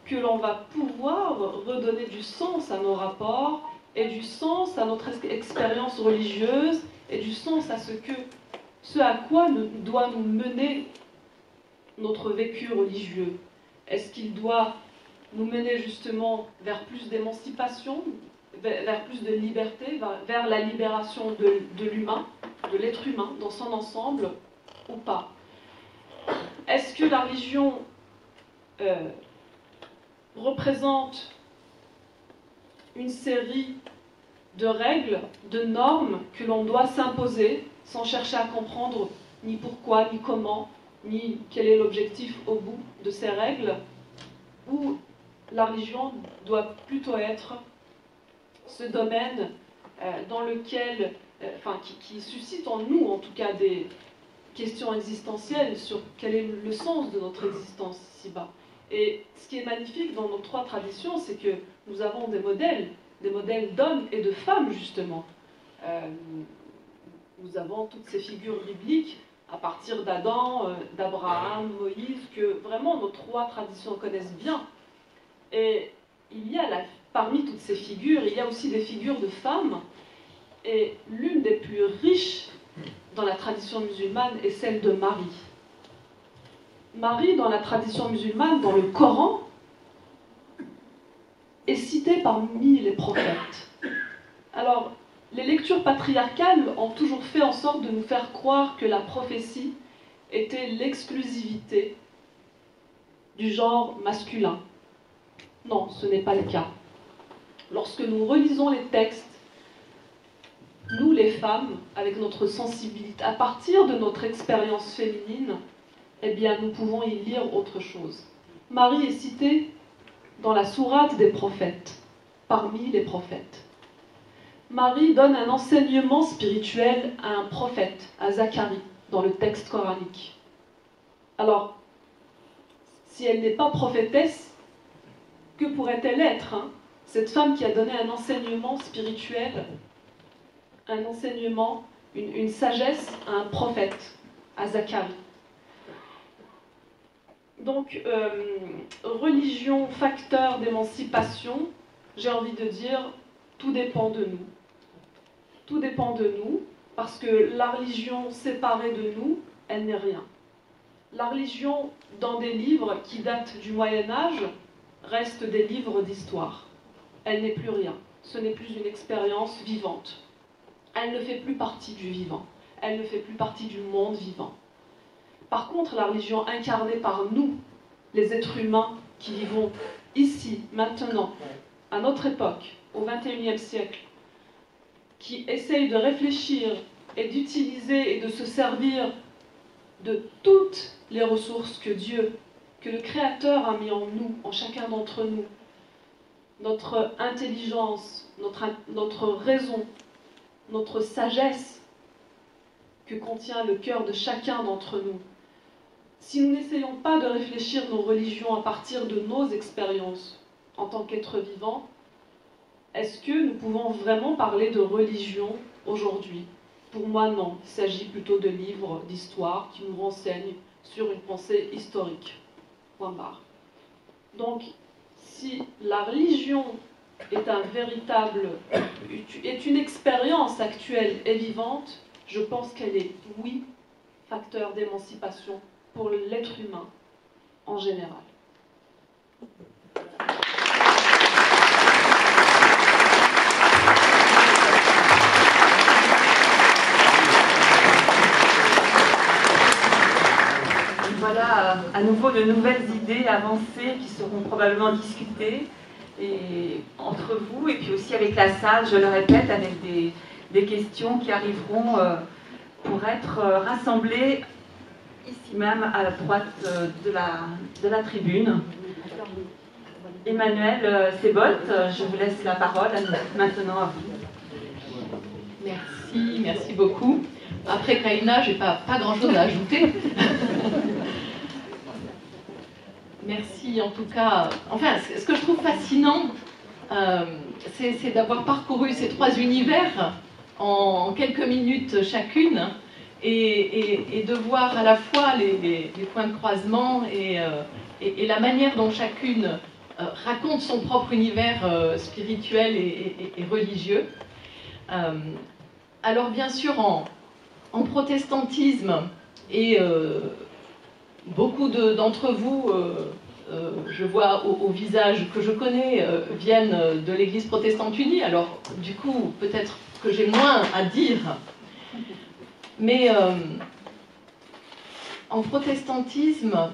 que l'on va pouvoir redonner du sens à nos rapports et du sens à notre expérience religieuse et du sens à ce à quoi doit nous mener notre vécu religieux. Est-ce qu'il doit nous mener justement vers plus d'émancipation, vers plus de liberté, vers la libération de l'humain, de l'être humain dans son ensemble, ou pas? Est-ce que la religion représente une série de règles, de normes que l'on doit s'imposer sans chercher à comprendre ni pourquoi, ni comment, ni quel est l'objectif au bout de ces règles, ou la religion doit plutôt être ce domaine dans lequel, qui suscite en nous en tout cas des questions existentielles sur quel est le sens de notre existence ici-bas. Et ce qui est magnifique dans nos trois traditions, c'est que nous avons des modèles d'hommes et de femmes justement. Nous avons toutes ces figures bibliques à partir d'Adam, d'Abraham, Moïse, que vraiment nos trois traditions connaissent bien. Et il y a parmi toutes ces figures, il y a aussi des figures de femmes, et l'une des plus riches dans la tradition musulmane est celle de Marie. Marie, dans la tradition musulmane, dans le Coran, est citée parmi les prophètes. Alors, les lectures patriarcales ont toujours fait en sorte de nous faire croire que la prophétie était l'exclusivité du genre masculin. Non, ce n'est pas le cas. Lorsque nous relisons les textes, nous les femmes, avec notre sensibilité, à partir de notre expérience féminine, eh bien nous pouvons y lire autre chose. Marie est citée dans la sourate des prophètes, parmi les prophètes. Marie donne un enseignement spirituel à un prophète, à Zacharie, dans le texte coranique. Alors, si elle n'est pas prophétesse, que pourrait-elle être, hein? Cette femme qui a donné un enseignement spirituel, un enseignement, une sagesse à un prophète, à Zacharie. Donc, religion, facteur d'émancipation, j'ai envie de dire, tout dépend de nous. Tout dépend de nous, parce que la religion séparée de nous, elle n'est rien. La religion, dans des livres qui datent du Moyen-Âge, reste des livres d'histoire. Elle n'est plus rien. Ce n'est plus une expérience vivante. Elle ne fait plus partie du vivant. Elle ne fait plus partie du monde vivant. Par contre, la religion incarnée par nous, les êtres humains qui vivons ici, maintenant, à notre époque, au XXIe siècle, qui essayent de réfléchir et d'utiliser et de se servir de toutes les ressources que Dieu, que le Créateur a mis en nous, en chacun d'entre nous, notre intelligence, notre raison, notre sagesse que contient le cœur de chacun d'entre nous. Si nous n'essayons pas de réfléchir nos religions à partir de nos expériences en tant qu'êtres vivants, est-ce que nous pouvons vraiment parler de religion aujourd'hui? Pour moi, non. Il s'agit plutôt de livres d'histoire qui nous renseignent sur une pensée historique. Point barre. Donc, si la religion est une expérience actuelle et vivante, je pense qu'elle est, oui, facteur d'émancipation pour l'être humain en général. Voilà à nouveau de nouvelles idées avancées qui seront probablement discutées et entre vous et puis aussi avec la salle, je le répète, avec des questions qui arriveront pour être rassemblées ici même à la droite de la tribune. Emmanuel Sebolt, je vous laisse la parole maintenant à vous. Merci beaucoup. Après Kaina, je n'ai pas grand-chose à ajouter. Merci en tout cas. Enfin, ce que je trouve fascinant, c'est d'avoir parcouru ces trois univers en quelques minutes chacune et de voir à la fois les points de croisement et la manière dont chacune raconte son propre univers spirituel et religieux. Alors bien sûr, en protestantisme, et beaucoup d'entre vous, je vois au visage que je connais, viennent de l'Église protestante unie, alors du coup, peut-être que j'ai moins à dire, mais en protestantisme,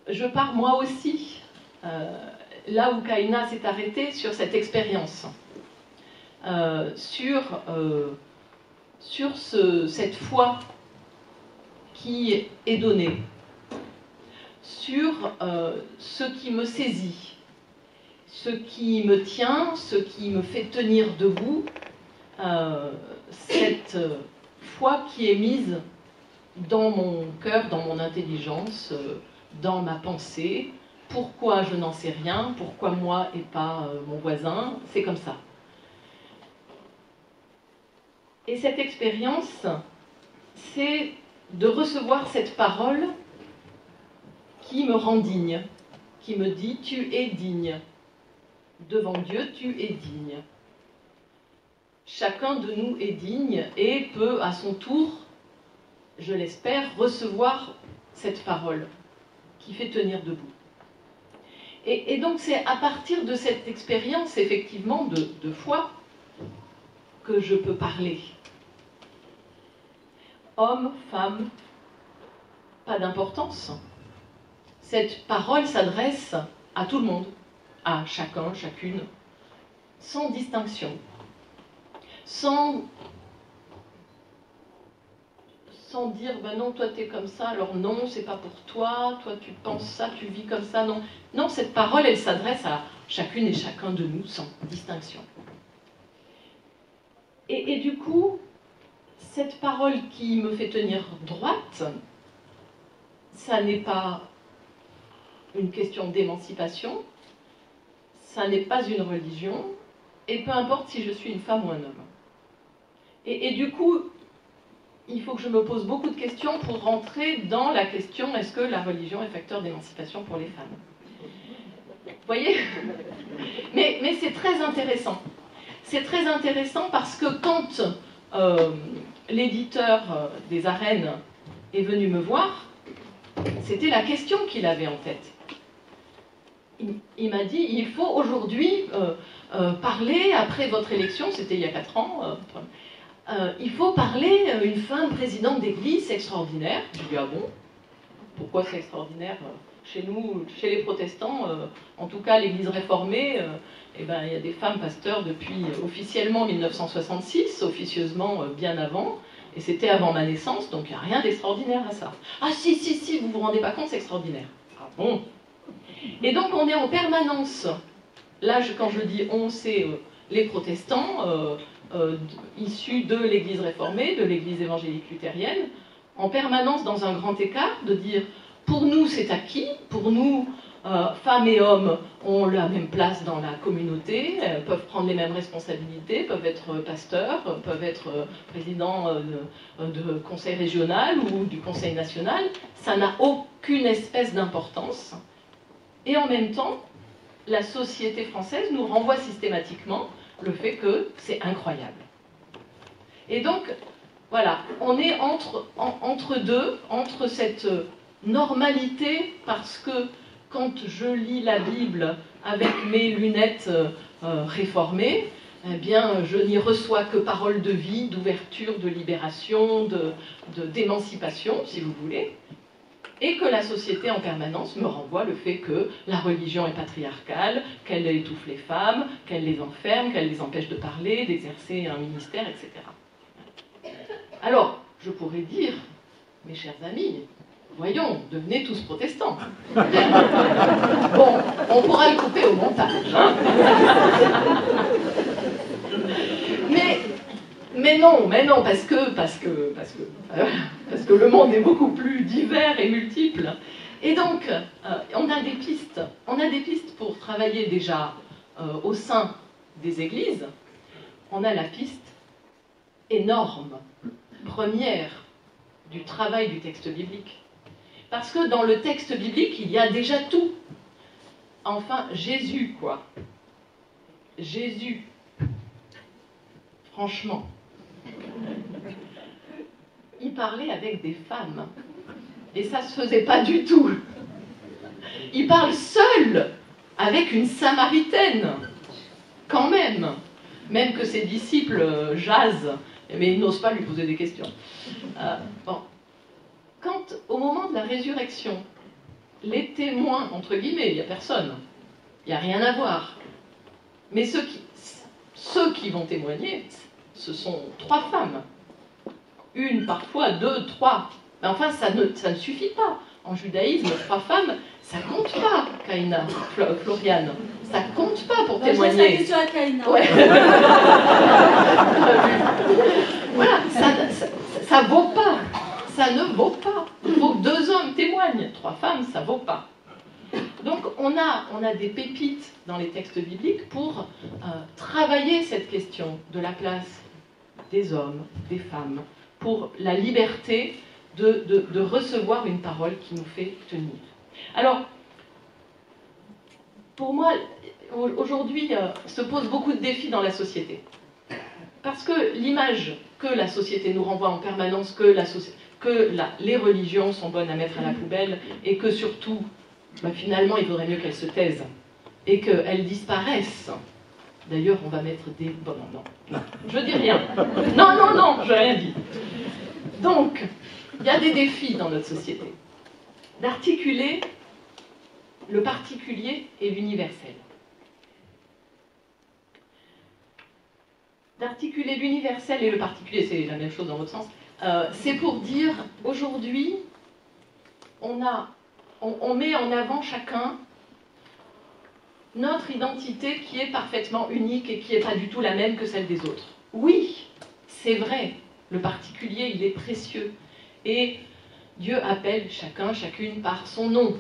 je pars moi aussi, là où Kaina s'est arrêtée, sur cette expérience. Sur cette foi qui est donnée, sur ce qui me saisit, ce qui me tient, ce qui me fait tenir debout, cette foi qui est mise dans mon cœur, dans mon intelligence, dans ma pensée. Pourquoi je n'en sais rien, pourquoi moi et pas mon voisin, c'est comme ça. Et cette expérience, c'est de recevoir cette parole qui me rend digne, qui me dit « tu es digne ». Devant Dieu, tu es digne. Chacun de nous est digne et peut à son tour, je l'espère, recevoir cette parole qui fait tenir debout. Et donc c'est à partir de cette expérience, effectivement, de foi, que je peux parler. Homme, femme, pas d'importance. Cette parole s'adresse à tout le monde, à chacun, chacune, sans distinction, sans dire ben non, toi t'es comme ça, alors non, c'est pas pour toi, toi tu penses ça, tu vis comme ça, non. Non, cette parole, elle s'adresse à chacune et chacun de nous, sans distinction. Et du coup, cette parole qui me fait tenir droite, ça n'est pas une question d'émancipation, ça n'est pas une religion, et peu importe si je suis une femme ou un homme. Et du coup, il faut que je me pose beaucoup de questions pour rentrer dans la question, est-ce que la religion est facteur d'émancipation pour les femmes? Vous voyez? Mais c'est très intéressant. C'est très intéressant parce que quand l'éditeur des Arènes est venu me voir, c'était la question qu'il avait en tête. Il m'a dit, il faut aujourd'hui parler, après votre élection, c'était il y a 4 ans, il faut parler, une femme présidente d'église, c'est extraordinaire. Je lui ai dit, ah bon? Pourquoi c'est extraordinaire? Chez nous, chez les protestants, en tout cas l'église réformée, eh ben, il y a des femmes pasteurs depuis officiellement 1966, officieusement bien avant, et c'était avant ma naissance, donc il n'y a rien d'extraordinaire à ça. Ah si, vous vous rendez pas compte, c'est extraordinaire. Ah bon? Et donc on est en permanence, là quand je dis on, c'est les protestants, issus de l'église réformée, de l'église évangélique luthérienne, en permanence dans un grand écart, de dire pour nous c'est acquis, pour nous femmes et hommes ont la même place dans la communauté, peuvent prendre les mêmes responsabilités, peuvent être pasteurs, peuvent être présidents de conseil régional ou du conseil national, ça n'a aucune espèce d'importance. Et en même temps, la société française nous renvoie systématiquement le fait que c'est incroyable. Et donc, voilà, on est entre deux, entre cette normalité, parce que quand je lis la Bible avec mes lunettes réformées, eh bien, je n'y reçois que paroles de vie, d'ouverture, de libération, d'émancipation, si vous voulez, et que la société en permanence me renvoie le fait que la religion est patriarcale, qu'elle étouffe les femmes, qu'elle les enferme, qu'elle les empêche de parler, d'exercer un ministère, etc. Alors, je pourrais dire, mes chers amis, voyons, devenez tous protestants. Bon, on pourra le couper au montage. Hein. Mais non, parce que le monde est beaucoup plus divers et multiple. Et donc, on a des pistes pour travailler déjà au sein des églises. On a la piste énorme, première, du travail du texte biblique. Parce que dans le texte biblique, il y a déjà tout. Enfin, Jésus, quoi. Jésus. Franchement. Il parlait avec des femmes. Et ça ne se faisait pas du tout. Il parle seul avec une Samaritaine. Quand même. Même que ses disciples jasent, mais ils n'osent pas lui poser des questions. Bon. Quand, au moment de la résurrection, les témoins, entre guillemets, il n'y a personne, il n'y a rien à voir, mais ceux qui vont témoigner, ce sont 3 femmes. Une, parfois, 2, 3. Mais enfin, ça ne suffit pas. En judaïsme, 3 femmes, ça compte pas, Kaina, Floriane. Ça compte pas pour témoigner. Je question à Kaina. Ouais. Voilà, ça vaut pas. Ça ne vaut pas. Il faut que 2 hommes témoignent. 3 femmes, ça vaut pas. Donc on a des pépites dans les textes bibliques pour travailler cette question de la place des hommes, des femmes, pour la liberté de recevoir une parole qui nous fait tenir. Alors, pour moi, aujourd'hui, se posent beaucoup de défis dans la société. Parce que l'image que la société nous renvoie en permanence, que les religions sont bonnes à mettre à la poubelle, et que surtout, finalement, il vaudrait mieux qu'elles se taisent, et qu'elles disparaissent. D'ailleurs, on va mettre des... Bon, non, je dis rien. Non, je n'ai rien dit. Donc, il y a des défis dans notre société. D'articuler le particulier et l'universel. D'articuler l'universel et le particulier, c'est la même chose dans l'autre sens, c'est pour dire, aujourd'hui, on met en avant chacun notre identité qui est parfaitement unique et qui n'est pas du tout la même que celle des autres. Oui, c'est vrai, le particulier, il est précieux. Et Dieu appelle chacun, chacune par son nom.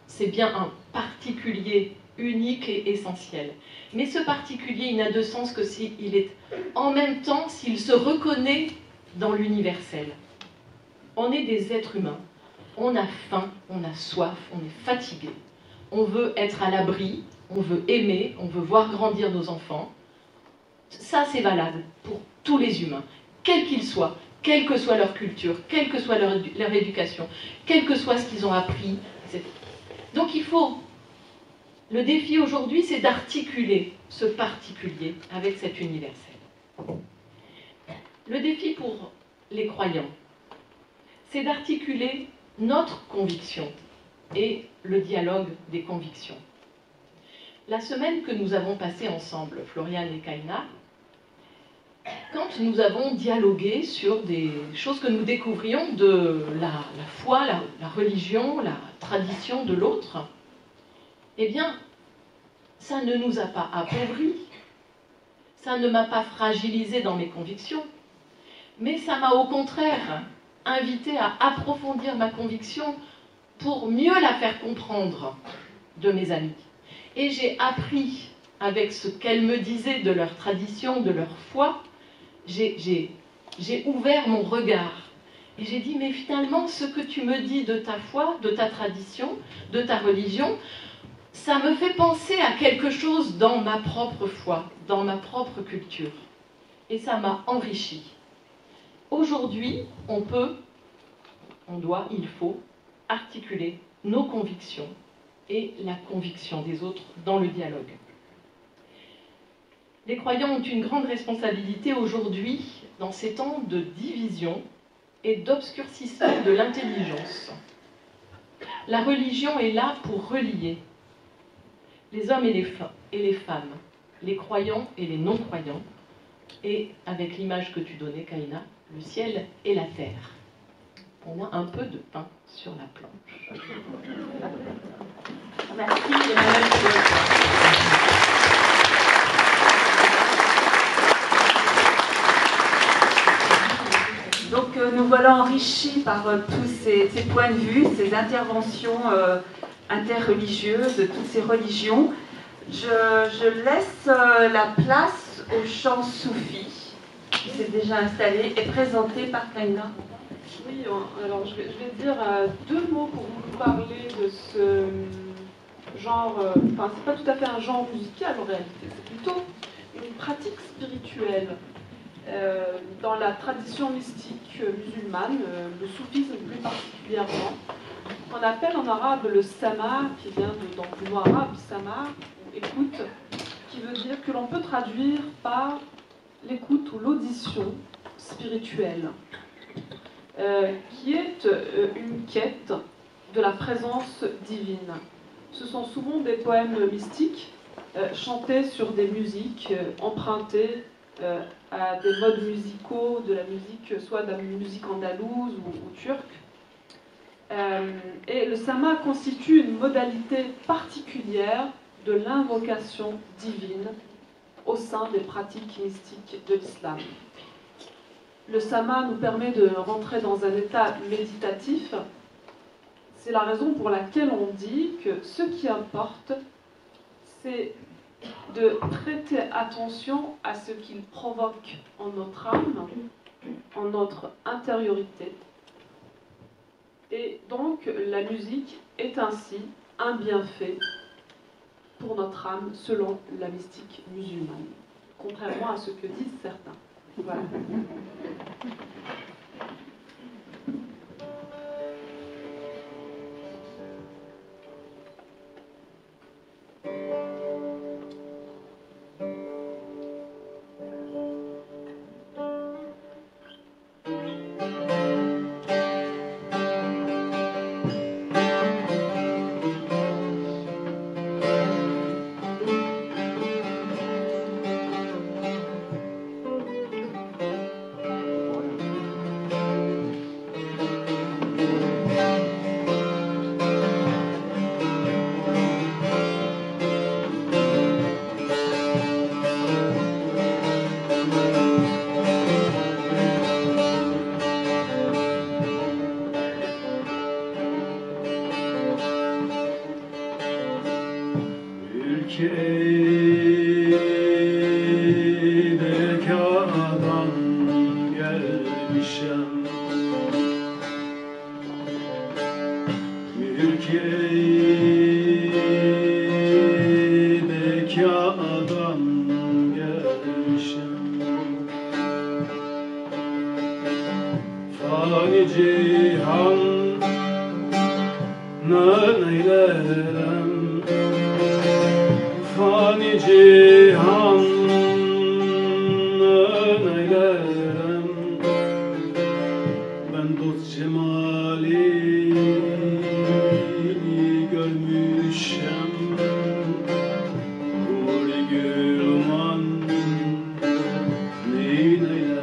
C'est bien un particulier unique et essentiel. Mais ce particulier, il n'a de sens que s'il est en même temps, s'il se reconnaît dans l'universel. On est des êtres humains. On a faim, on a soif, on est fatigué. On veut être à l'abri, on veut aimer, on veut voir grandir nos enfants. Ça, c'est valable pour tous les humains, quels qu'ils soient, quelle que soit leur culture, quelle que soit leur éducation, quel que soit ce qu'ils ont appris, etc. Donc il faut... Le défi aujourd'hui, c'est d'articuler ce particulier avec cet universel. Le défi pour les croyants, c'est d'articuler notre conviction et le dialogue des convictions. La semaine que nous avons passée ensemble, Floriane et Kaina, quand nous avons dialogué sur des choses que nous découvrions de la foi, la religion, la tradition de l'autre, eh bien, ça ne nous a pas appauvris, ça ne m'a pas fragilisé dans mes convictions, mais ça m'a au contraire invité à approfondir ma conviction pour mieux la faire comprendre de mes amis. Et j'ai appris, avec ce qu'elles me disaient de leur tradition, de leur foi, j'ai ouvert mon regard. Et j'ai dit, mais finalement, ce que tu me dis de ta foi, de ta tradition, de ta religion, ça me fait penser à quelque chose dans ma propre foi, dans ma propre culture. Et ça m'a enrichi. Aujourd'hui, il faut articuler nos convictions et la conviction des autres dans le dialogue. Les croyants ont une grande responsabilité aujourd'hui dans ces temps de division et d'obscurcissement de l'intelligence. La religion est là pour relier les hommes et les femmes, les croyants et les non-croyants, et avec l'image que tu donnais, Kaina, le ciel et la terre. On a un peu de pain sur la planche. Merci, Emmanuel. Donc nous voilà enrichis par tous ces points de vue, ces interventions interreligieuses de toutes ces religions. Je laisse la place au chant soufi qui s'est déjà installé et présenté par Kaina. Oui, alors je vais dire deux mots pour vous parler de ce genre, enfin c'est pas tout à fait un genre musical en réalité, c'est plutôt une pratique spirituelle. Dans la tradition mystique musulmane, le soufisme plus particulièrement, on appelle en arabe le sama, qui vient donc du mot arabe sama, ou écoute, qui veut dire que l'on peut traduire par l'écoute ou l'audition spirituelle, qui est une quête de la présence divine. Ce sont souvent des poèmes mystiques chantés sur des musiques empruntées à des modes musicaux de la musique, soit de la musique andalouse ou turque. Et le sama constitue une modalité particulière de l'invocation divine au sein des pratiques mystiques de l'islam. Le sama nous permet de rentrer dans un état méditatif. C'est la raison pour laquelle on dit que ce qui importe, c'est de prêter attention à ce qu'il provoque en notre âme, en notre intériorité. Et donc, la musique est ainsi un bienfait pour notre âme, selon la mystique musulmane, contrairement à ce que disent certains. Voilà. bekadan gelmişem Mülke bekadan gelmişem Fani cihan neylerem Fani cihan neylerem Ben dost cemali görmüşem Huri gülman neylerem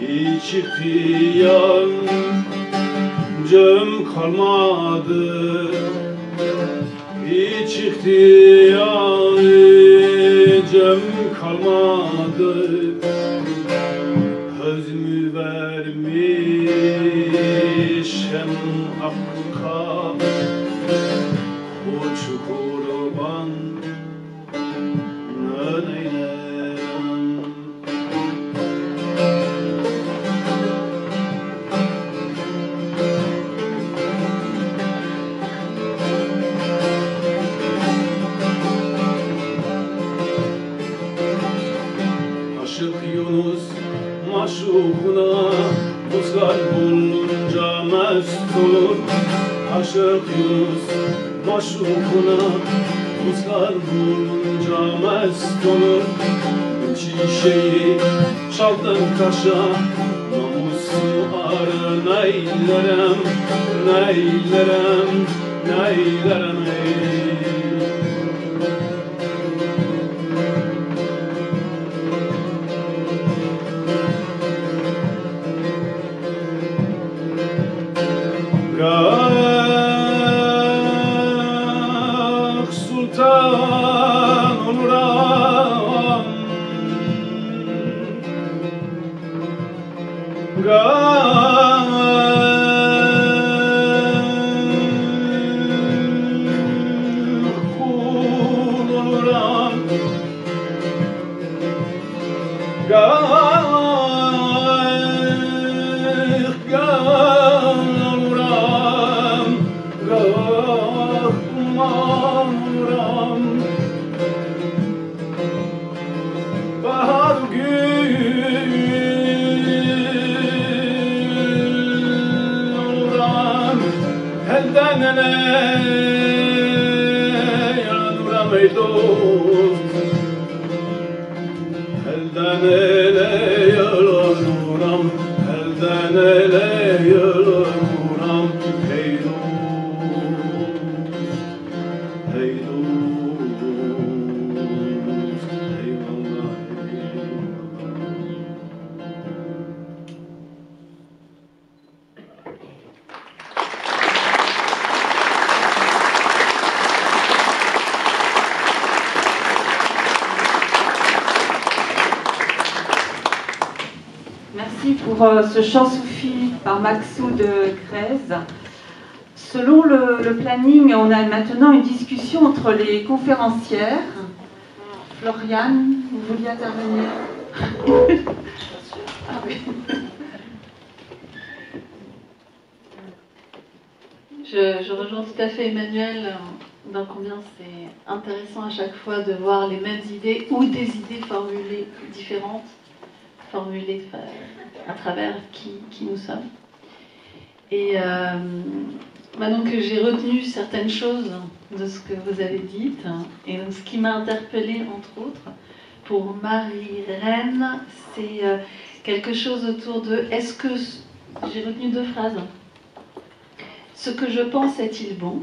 Hiç ihtiyacım kalmadı Hiç ihtiyacım kalmadı Özümü vermişem Hakk'a O çukurban neyleyem Aşık Yunus maşukuna Tuzlar bulunca mest olur Aşık Yunus maşukuna Tuzlar bulunca mest olur Üç şişeyi çaldım kaşa Namusu arı neylerem Neylerem Neylerem Gah sultan oluram Gah kul oluram Gah Bahar gül oluram Elden ele yanıram ey dost Elden ele yanıram Elden ele yanıram Ey dost Ey dost Eyvallah Merci pour ce chant soufi par Maksoud Grèze. Selon le planning, on a maintenant une discussion entre les conférencières. Floriane, vous vouliez intervenir? Ah oui. Je rejoins tout à fait Emmanuel dans combien c'est intéressant à chaque fois de voir les mêmes idées ou des idées formulées différentes, formulées à travers qui nous sommes. Et donc j'ai retenu certaines choses de ce que vous avez dit. Et donc, ce qui m'a interpellée, entre autres, pour Marie-Reine, c'est quelque chose autour de est-ce que. J'ai retenu 2 phrases. Ce que je pense est-il bon?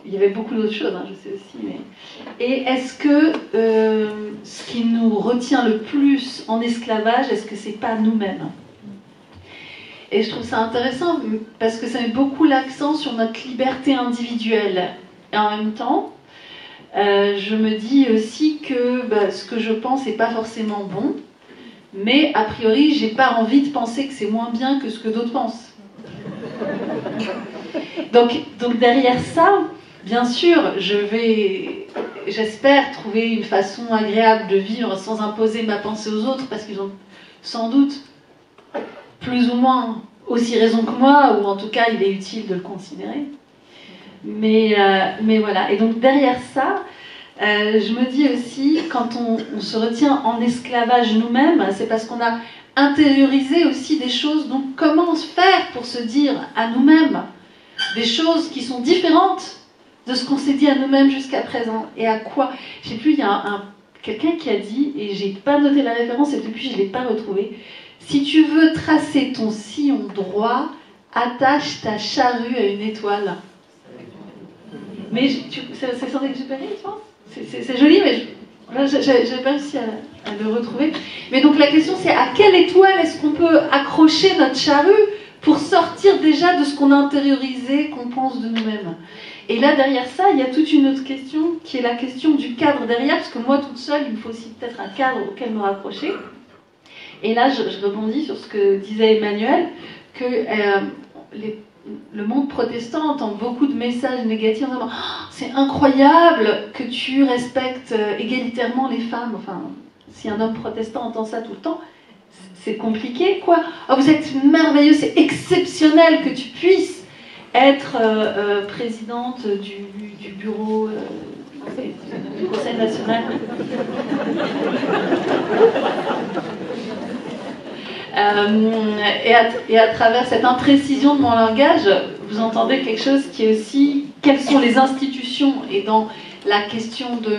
Il y avait beaucoup d'autres choses, je sais aussi. Mais... Et est-ce que ce qui nous retient le plus en esclavage, est-ce que c'est pas nous-mêmes? Et je trouve ça intéressant parce que ça met beaucoup l'accent sur notre liberté individuelle. Et en même temps, je me dis aussi que ce que je pense n'est pas forcément bon, mais a priori, j'ai pas envie de penser que c'est moins bien que ce que d'autres pensent. Donc derrière ça, bien sûr, j'espère trouver une façon agréable de vivre sans imposer ma pensée aux autres, parce qu'ils ont sans doute plus ou moins aussi raison que moi, ou en tout cas, il est utile de le considérer. Mais voilà. Et donc derrière ça, je me dis aussi, quand on se retient en esclavage nous-mêmes, c'est parce qu'on a intériorisé aussi des choses. Donc comment faire pour se dire à nous-mêmes des choses qui sont différentes de ce qu'on s'est dit à nous-mêmes jusqu'à présent? Et à quoi? Je sais plus, il y a quelqu'un qui a dit, et j'ai pas noté la référence, et depuis je l'ai pas retrouvé: si tu veux tracer ton sillon droit, attache ta charrue à une étoile. Mais c'est Saint-Exupéry, tu penses? C'est joli, mais j'avais pas réussi à le retrouver. Mais donc la question, c'est à quelle étoile est-ce qu'on peut accrocher notre charrue pour sortir déjà de ce qu'on a intériorisé, qu'on pense de nous-mêmes? Et là, derrière ça, il y a toute une autre question, qui est la question du cadre derrière, parce que moi, toute seule, il me faut aussi peut-être un cadre auquel me raccrocher. Et là, je rebondis sur ce que disait Emmanuel, que le monde protestant entend beaucoup de messages négatifs en disant oh, c'est incroyable que tu respectes égalitairement les femmes. Enfin, si un homme protestant entend ça tout le temps, c'est compliqué, quoi. Oh, vous êtes merveilleux, c'est exceptionnel que tu puisses être présidente du bureau du Conseil national. Et à travers cette imprécision de mon langage, vous entendez quelque chose qui est aussi quelles sont les institutions, et dans la question de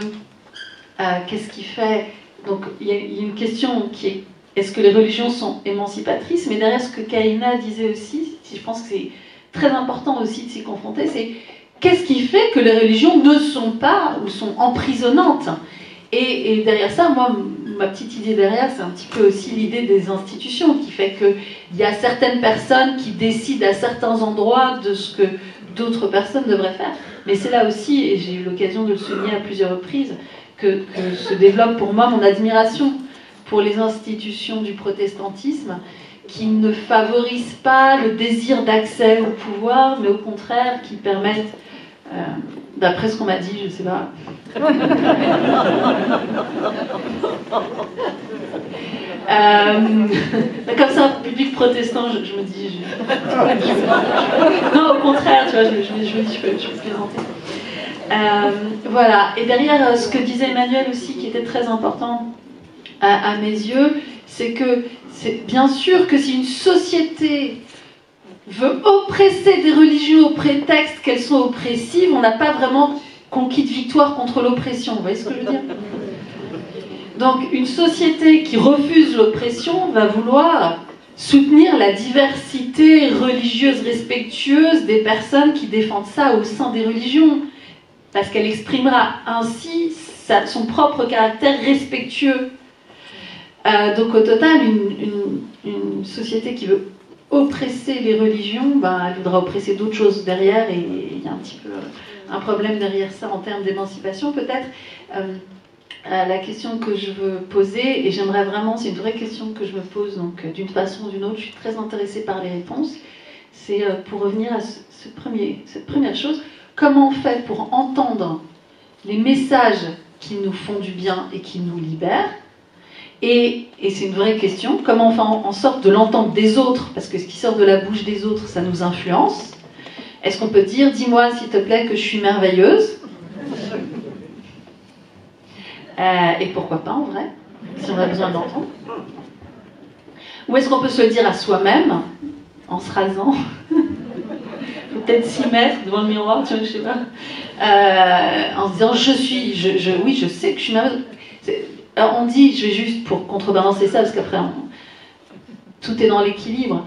qu'est-ce qui fait. Donc il y a une question qui est est-ce que les religions sont émancipatrices, mais derrière ce que Kaina disait aussi, je pense que c'est très important aussi de s'y confronter, c'est qu'est-ce qui fait que les religions ne sont pas ou sont emprisonnantes. Et derrière ça, moi, ma petite idée derrière, c'est un petit peu aussi l'idée des institutions, qui fait qu'il y a certaines personnes qui décident à certains endroits de ce que d'autres personnes devraient faire. Mais c'est là aussi, et j'ai eu l'occasion de le souligner à plusieurs reprises, que se développe pour moi mon admiration pour les institutions du protestantisme, qui ne favorisent pas le désir d'accès au pouvoir, mais au contraire, qui permettent... d'après ce qu'on m'a dit, je sais pas. Comme c'est un public protestant, je me dis. Non, au contraire, tu vois, je me dis, je peux plaisanter. Voilà. Et derrière, ce que disait Emmanuel aussi, qui était très important à mes yeux, c'est que c'est bien sûr que si une société veut oppresser des religions au prétexte qu'elles sont oppressives, on n'a pas vraiment conquis de victoire contre l'oppression. Vous voyez ce que je veux dire? Donc une société qui refuse l'oppression va vouloir soutenir la diversité religieuse respectueuse des personnes qui défendent ça au sein des religions, parce qu'elle exprimera ainsi son propre caractère respectueux. Donc au total, une société qui veut oppresser les religions, elle voudra oppresser d'autres choses derrière, et il y a un petit peu un problème derrière ça en termes d'émancipation peut-être. La question que je veux poser, et j'aimerais vraiment, c'est une vraie question que je me pose, donc d'une façon ou d'une autre, je suis très intéressée par les réponses, c'est pour revenir à cette première chose, comment on fait pour entendre les messages qui nous font du bien et qui nous libèrent. Et c'est une vraie question, comment on fait en sorte de l'entendre des autres, parce que ce qui sort de la bouche des autres, ça nous influence. Est-ce qu'on peut dire, dis-moi s'il te plaît que je suis merveilleuse? Et pourquoi pas en vrai, si on a besoin d'entendre. Ou est-ce qu'on peut se le dire à soi-même, en se rasant. Faut peut-être s'y mettre devant le miroir, tu vois, je sais pas. En se disant oui, je sais que je suis malheureuse. Alors on dit, je vais juste pour contrebalancer ça, parce qu'après tout est dans l'équilibre.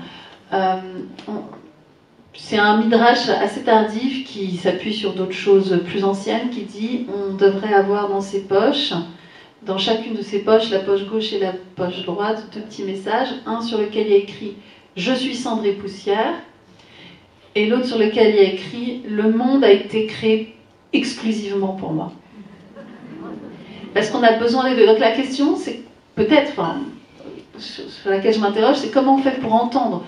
C'est un midrash assez tardif qui s'appuie sur d'autres choses plus anciennes, qui dit on devrait avoir dans ses poches, dans chacune de ses poches, la poche gauche et la poche droite, deux petits messages, un sur lequel il y a écrit « Je suis cendre et poussière » et l'autre sur lequel il y a écrit « Le monde a été créé exclusivement pour moi ». Parce qu'on a besoin des deux. Donc la question, c'est peut-être, sur laquelle je m'interroge, c'est comment on fait pour entendre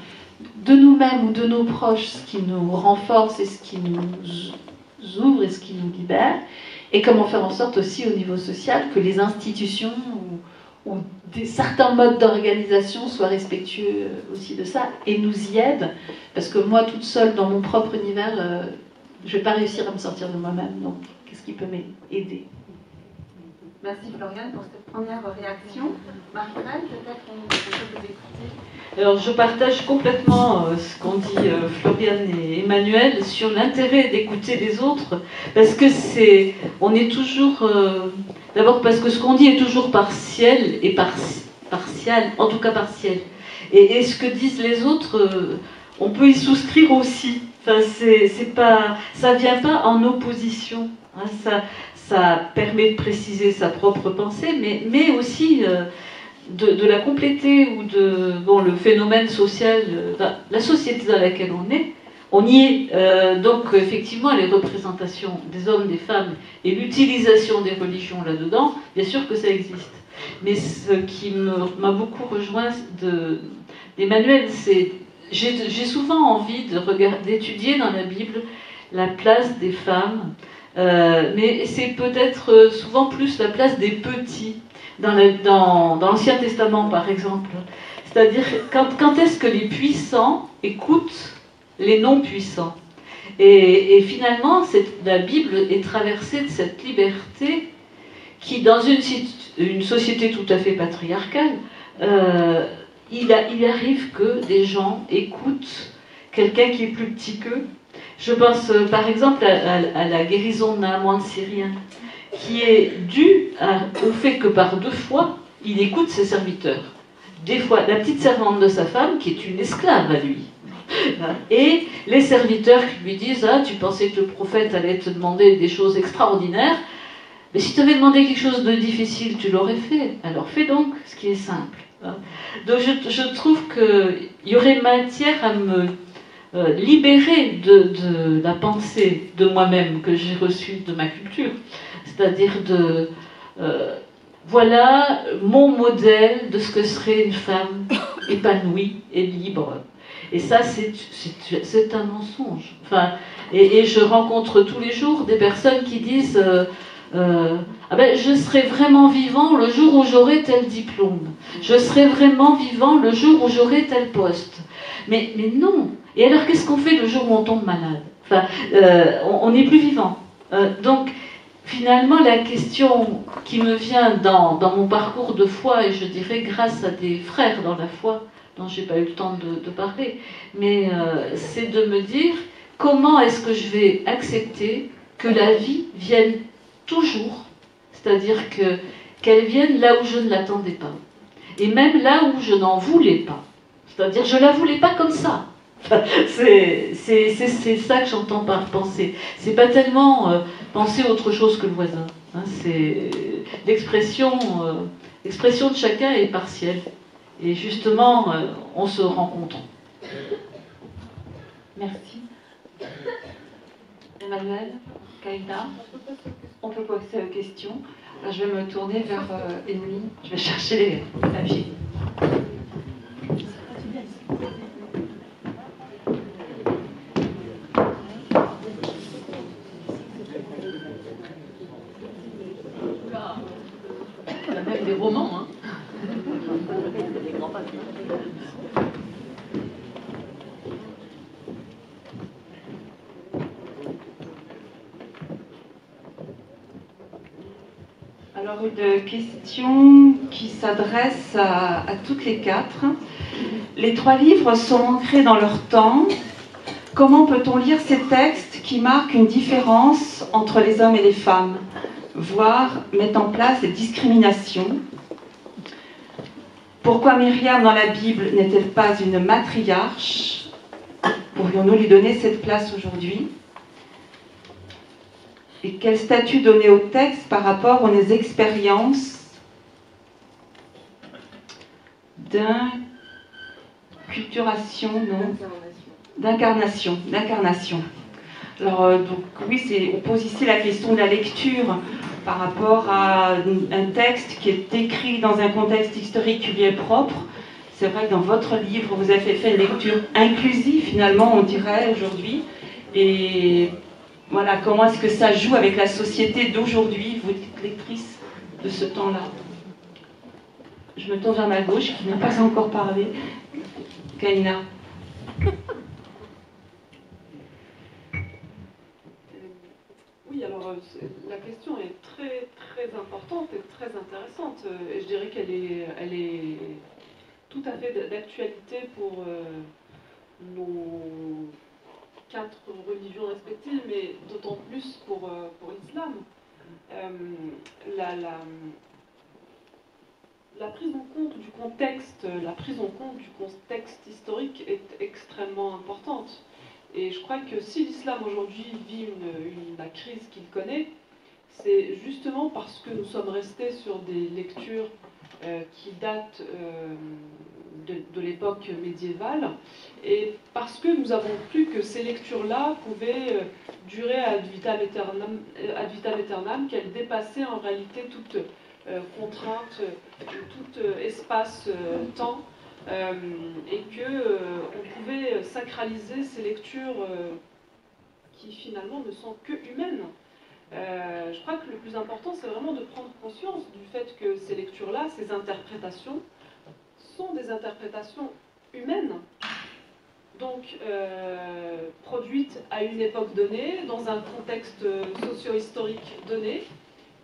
de nous-mêmes ou de nos proches ce qui nous renforce et ce qui nous ouvre et ce qui nous libère, et comment faire en sorte aussi au niveau social que les institutions ou certains modes d'organisation soient respectueux aussi de ça et nous y aident, parce que moi toute seule dans mon propre univers, je ne vais pas réussir à me sortir de moi-même, donc qu'est-ce qui peut m'aider? Merci Floriane pour cette première réaction. Marie-Claire, peut-être on peut vous écouter. Alors je partage complètement ce qu'ont dit Floriane et Emmanuel sur l'intérêt d'écouter les autres, parce que on est toujours, d'abord parce que ce qu'on dit est toujours partiel et partial, en tout cas partiel. Et ce que disent les autres, on peut y souscrire aussi. Enfin, ça vient pas en opposition. Hein, ça permet de préciser sa propre pensée, mais aussi de la compléter ou le phénomène social, la société dans laquelle on y est. Donc effectivement, les représentations des hommes, des femmes et l'utilisation des religions là-dedans, bien sûr que ça existe. Mais ce qui m'a beaucoup rejoint d'Emmanuel, c'est j'ai souvent envie d'étudier dans la Bible la place des femmes. Mais c'est peut-être souvent plus la place des petits dans l'Ancien Testament par exemple. C'est-à-dire quand est-ce que les puissants écoutent les non-puissants, et finalement la Bible est traversée de cette liberté qui, dans une société tout à fait patriarcale, il arrive que des gens écoutent quelqu'un qui est plus petit qu'eux. Je pense par exemple à la guérison de Naaman syrien, qui est due au fait que par 2 fois, il écoute ses serviteurs. Des fois, la petite servante de sa femme, qui est une esclave à lui. Et les serviteurs qui lui disent « Ah, tu pensais que le prophète allait te demander des choses extraordinaires, mais si tu avais demandé quelque chose de difficile, tu l'aurais fait. Alors fais donc ce qui est simple. » Donc je trouve qu'il y aurait matière à me libérer de la pensée de moi-même que j'ai reçue de ma culture. C'est-à-dire voilà mon modèle de ce que serait une femme épanouie et libre. Et ça, c'est un mensonge. Enfin, et je rencontre tous les jours des personnes qui disent ah ben, je serai vraiment vivant le jour où j'aurai tel diplôme. Je serai vraiment vivant le jour où j'aurai tel poste. Mais non. Et alors, qu'est-ce qu'on fait le jour où on tombe malade? Enfin, on n'est plus vivant. Donc, finalement, la question qui me vient dans mon parcours de foi, et je dirais grâce à des frères dans la foi, dont je n'ai pas eu le temps de parler, mais c'est de me dire comment est-ce que je vais accepter que la vie vienne toujours, c'est-à-dire qu'elle vienne là où je ne l'attendais pas, et même là où je n'en voulais pas. C'est-à-dire je ne la voulais pas comme ça. C'est ça que j'entends par penser. C'est pas tellement penser autre chose que le voisin. Hein, c'est l'expression de chacun est partielle. Et justement, on se rencontre. Merci. Emmanuel, Kaïda, on peut poser aux questions. Là, je vais me tourner vers Émilie. Je vais chercher les papiers. On a même des romans, hein. Alors, une question qui s'adresse à toutes les quatre. Les 3 livres sont ancrés dans leur temps. Comment peut-on lire ces textes qui marquent une différence entre les hommes et les femmes, voire mettent en place des discriminations? Pourquoi Myriam dans la Bible n'est-elle pas une matriarche? Pourrions-nous lui donner cette place aujourd'hui? Et quel statut donner au texte par rapport aux expériences d'inculturation, non? D'incarnation. Alors, donc, oui, on pose ici la question de la lecture par rapport à un texte qui est écrit dans un contexte historique qui lui est propre. C'est vrai que dans votre livre, vous avez fait une lecture inclusive, finalement, on dirait, aujourd'hui. Et voilà, comment est-ce que ça joue avec la société d'aujourd'hui, vous dites lectrice de ce temps-là? Je me tourne vers ma gauche, qui n'a pas encore parlé. Kaina. Oui, alors la question est très très importante et très intéressante. Et je dirais qu'elle est tout à fait d'actualité pour nos 4 religions respectives, mais d'autant plus pour l'islam. La prise en compte du contexte, historique est extrêmement importante. Et je crois que si l'islam aujourd'hui vit la crise qu'il connaît, c'est justement parce que nous sommes restés sur des lectures qui datent de l'époque médiévale, et parce que nous avons cru que ces lectures-là pouvaient durer ad vitam aeternam, qu'elles dépassaient en réalité toute contrainte, tout espace-temps, et qu'on pouvait sacraliser ces lectures qui finalement ne sont que humaines. Je crois que le plus important, c'est vraiment de prendre conscience du fait que ces lectures-là, ces interprétations, sont des interprétations humaines, donc produites à une époque donnée, dans un contexte socio-historique donné.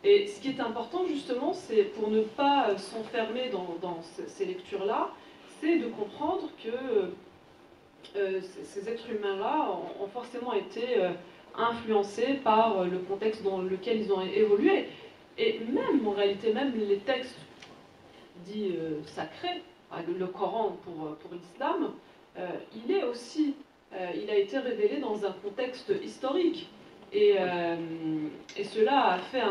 Et ce qui est important justement, c'est pour ne pas s'enfermer dans ces lectures-là, c'est de comprendre que ces êtres humains-là ont forcément été influencés par le contexte dans lequel ils ont évolué. Et même, en réalité, même les textes dits sacrés, le Coran pour l'islam, il a été révélé dans un contexte historique. Et cela a fait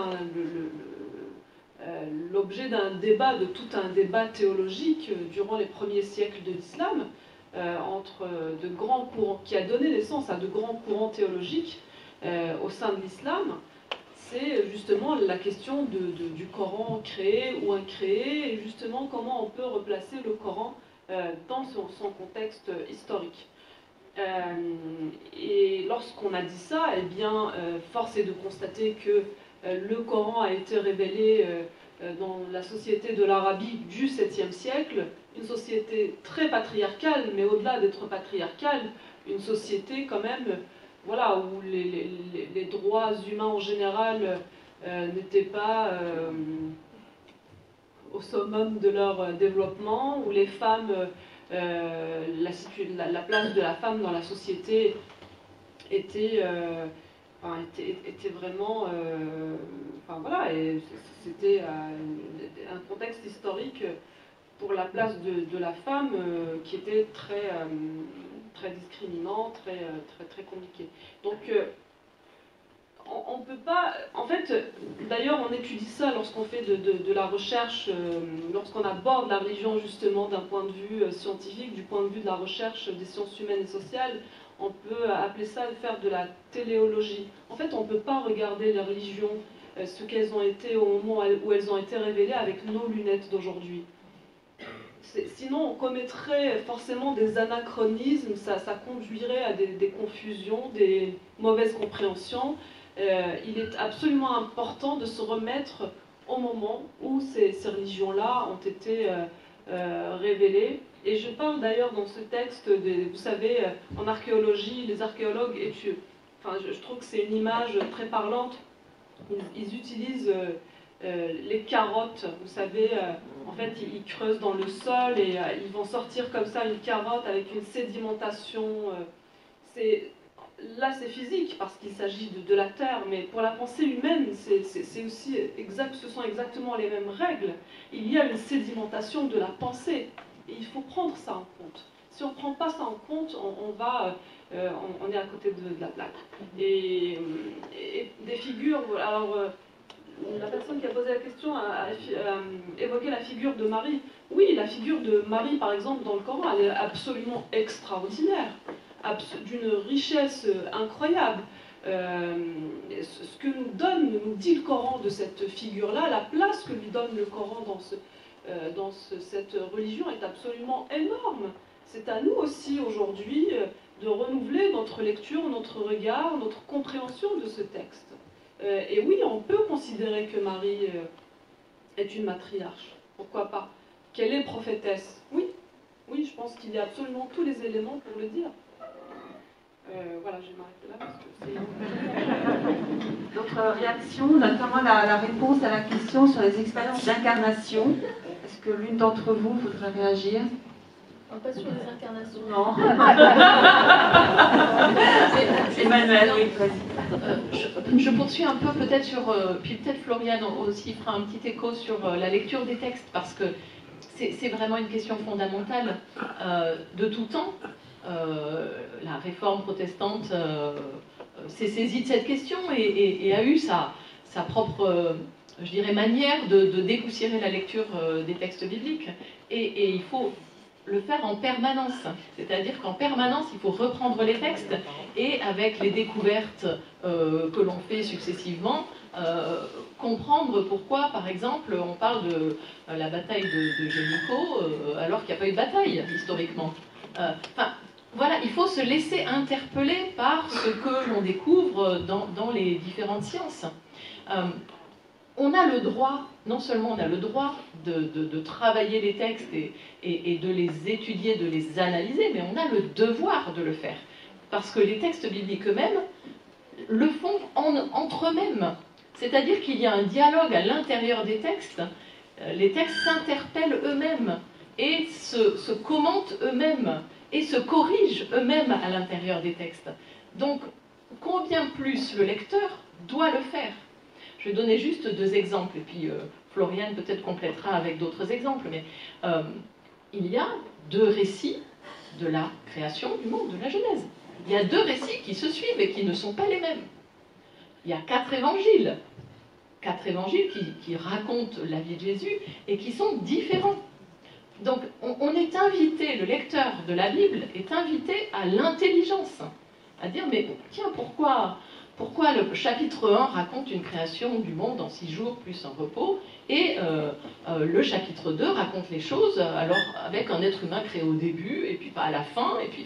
l'objet d'un débat, de tout un débat théologique durant les premiers siècles de l'islam, entre de grands courants, qui a donné naissance à de grands courants théologiques au sein de l'islam. C'est justement la question du Coran créé ou incréé, et justement comment on peut replacer le Coran dans son contexte historique. Et lorsqu'on a dit ça, eh bien, force est de constater que le Coran a été révélé dans la société de l'Arabie du 7e siècle, une société très patriarcale, mais au-delà d'être patriarcale, une société quand même, voilà, où les droits humains en général n'étaient pas au summum de leur développement, où les femmes, la place de la femme dans la société était vraiment, voilà, et c'était un contexte historique pour la place de la femme qui était très discriminant, très compliqué. Donc on peut pas, en fait, d'ailleurs on étudie ça lorsqu'on fait de la recherche, lorsqu'on aborde la religion justement d'un point de vue scientifique, du point de vue de la recherche des sciences humaines et sociales. On peut appeler ça faire de la téléologie. En fait, on ne peut pas regarder les religions, ce qu'elles ont été au moment où elles ont été révélées, avec nos lunettes d'aujourd'hui. Sinon, on commettrait forcément des anachronismes, ça conduirait à des confusions, des mauvaises compréhensions. Il est absolument important de se remettre au moment où ces religions-là ont été révélées. Et je parle d'ailleurs dans ce texte, vous savez, en archéologie, les archéologues étudient, je trouve que c'est une image très parlante. Ils utilisent les carottes, vous savez, en fait, ils creusent dans le sol et ils vont sortir comme ça une carotte avec une sédimentation. Là, c'est physique parce qu'il s'agit de la terre, mais pour la pensée humaine, c'est aussi exact, ce sont exactement les mêmes règles. Il y a une sédimentation de la pensée et il faut prendre ça en compte. Si on ne prend pas ça en compte, on est à côté de la plaque. Et des figures, alors la personne qui a posé la question a évoqué la figure de Marie. Oui, la figure de Marie, par exemple, dans le Coran, elle est absolument extraordinaire, d'une richesse incroyable. Ce que nous dit le Coran de cette figure-là, la place que lui donne le Coran dans cette religion est absolument énorme. C'est à nous aussi aujourd'hui de renouveler notre lecture, notre regard, notre compréhension de ce texte. Et oui, on peut considérer que Marie est une matriarche. Pourquoi pas? Qu'elle est prophétesse? Oui, je pense qu'il y a absolument tous les éléments pour le dire. Voilà, je vais m'arrêter là parce que c'est... D'autres réactions, notamment la réponse à la question sur les expériences d'incarnation. Est-ce que l'une d'entre vous voudrait réagir? Pas sur les incarnations. Non. Emmanuel, oui, vas-y. Je poursuis un peu peut-être sur... puis peut-être Floriane aussi fera un petit écho sur la lecture des textes, parce que c'est vraiment une question fondamentale de tout temps. La réforme protestante s'est saisie de cette question et a eu sa propre, je dirais, manière de dépoussiérer la lecture des textes bibliques. Et il faut le faire en permanence, c'est-à-dire qu'en permanence il faut reprendre les textes et avec les découvertes que l'on fait successivement, comprendre pourquoi, par exemple, on parle de la bataille de Jéricho alors qu'il n'y a pas eu de bataille historiquement. Voilà, il faut se laisser interpeller par ce que l'on découvre dans les différentes sciences. On a le droit, non seulement on a le droit de travailler les textes et de les étudier, de les analyser, mais on a le devoir de le faire. Parce que les textes bibliques eux-mêmes le font entre eux-mêmes. C'est-à-dire qu'il y a un dialogue à l'intérieur des textes. Les textes s'interpellent eux-mêmes et se commentent eux-mêmes et se corrigent eux-mêmes à l'intérieur des textes. Donc, combien plus le lecteur doit le faire? Je vais donner juste 2 exemples, et puis Floriane peut-être complétera avec d'autres exemples, mais il y a 2 récits de la création du monde, de la Genèse. Il y a 2 récits qui se suivent et qui ne sont pas les mêmes. Il y a 4 évangiles. 4 évangiles qui racontent la vie de Jésus et qui sont différents. Donc on est invité, le lecteur de la Bible est invité à l'intelligence, à dire mais tiens, pourquoi le chapitre 1 raconte une création du monde en 6 jours plus un repos et le chapitre 2 raconte les choses alors avec un être humain créé au début et puis pas à la fin, et puis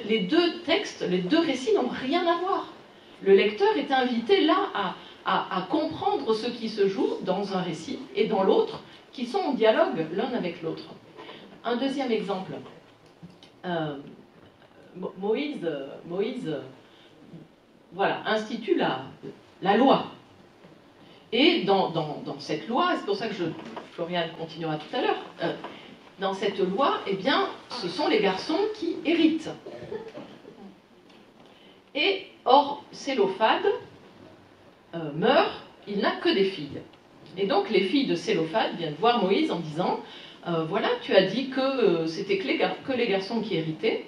les 2 textes, les 2 récits n'ont rien à voir. Le lecteur est invité là à comprendre ce qui se joue dans un récit et dans l'autre, qui sont en dialogue l'un avec l'autre. Un deuxième exemple. Moïse voilà, institue la loi. Et dans cette loi, c'est pour ça que Floriane continuera tout à l'heure, dans cette loi, eh bien, ce sont les garçons qui héritent. Et or, Sélophade meurt, il n'a que des filles. Et donc les filles de Sélophade viennent voir Moïse en disant voilà, tu as dit que c'était que les garçons qui héritaient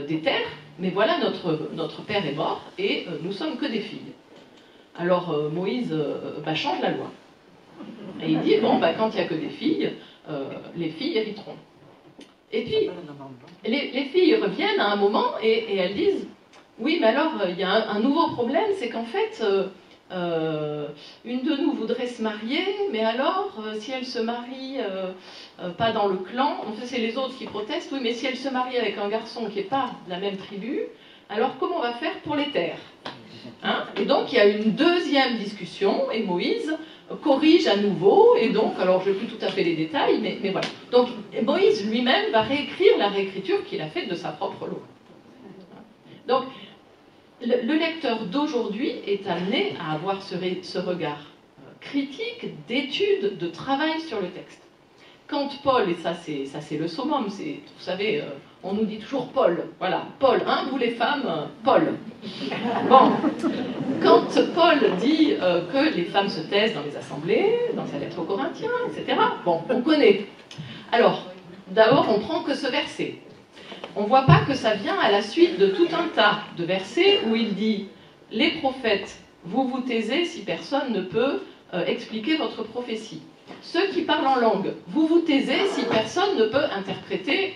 des terres, mais voilà, notre père est mort et nous sommes que des filles. Alors Moïse change la loi. Et il dit bon, quand il n'y a que des filles, les filles hériteront. Et puis les filles reviennent à un moment et elles disent oui, mais alors il y a un nouveau problème, c'est qu'en fait une de nous voudrait se marier, mais alors si elle se marie pas dans le clan, en fait c'est les autres qui protestent, oui, mais si elle se marie avec un garçon qui n'est pas de la même tribu, alors comment on va faire pour les terres, hein? Et donc il y a une deuxième discussion et Moïse corrige à nouveau, et donc, alors je n'ai plus tout à fait les détails, mais voilà. Donc Moïse lui-même va réécrire la réécriture qu'il a faite de sa propre loi. Donc le lecteur d'aujourd'hui est amené à avoir ce regard critique, d'étude, de travail sur le texte. Quand Paul, et ça c'est le summum, vous savez, on nous dit toujours Paul, voilà, Paul, hein, vous les femmes, Paul. Bon, quand Paul dit que les femmes se taisent dans les assemblées, dans sa lettre aux Corinthiens, etc., bon, on connaît. Alors, d'abord, on prend que ce verset. On ne voit pas que ça vient à la suite de tout un tas de versets où il dit « Les prophètes, vous vous taisez si personne ne peut expliquer votre prophétie. Ceux qui parlent en langue, vous vous taisez si personne ne peut interpréter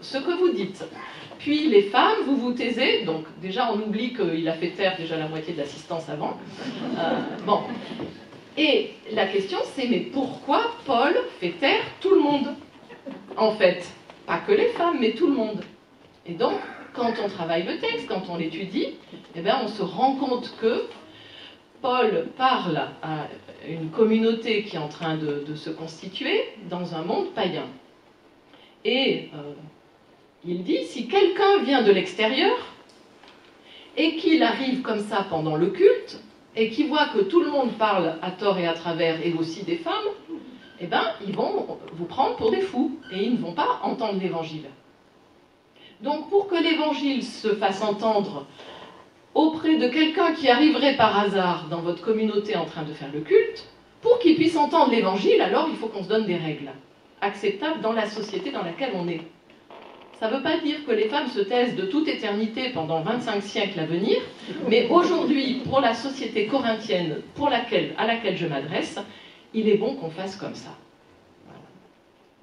ce que vous dites. Puis les femmes, vous vous taisez. » Donc déjà, on oublie qu'il a fait taire déjà la moitié de l'assistance avant. Bon. Et la question, c'est mais pourquoi Paul fait taire tout le monde? En fait, pas que les femmes, mais tout le monde. Et donc, quand on travaille le texte, quand on l'étudie, eh bien, on se rend compte que Paul parle à une communauté qui est en train de se constituer dans un monde païen. Et il dit, si quelqu'un vient de l'extérieur et qu'il arrive comme ça pendant le culte, et qu'il voit que tout le monde parle à tort et à travers, et aussi des femmes, eh bien, ils vont vous prendre pour des fous, et ils ne vont pas entendre l'évangile. Donc, pour que l'évangile se fasse entendre auprès de quelqu'un qui arriverait par hasard dans votre communauté en train de faire le culte, pour qu'il puisse entendre l'évangile, alors il faut qu'on se donne des règles acceptables dans la société dans laquelle on est. Ça ne veut pas dire que les femmes se taisent de toute éternité pendant 25 siècles à venir, mais aujourd'hui, pour la société corinthienne à laquelle je m'adresse, il est bon qu'on fasse comme ça. Voilà.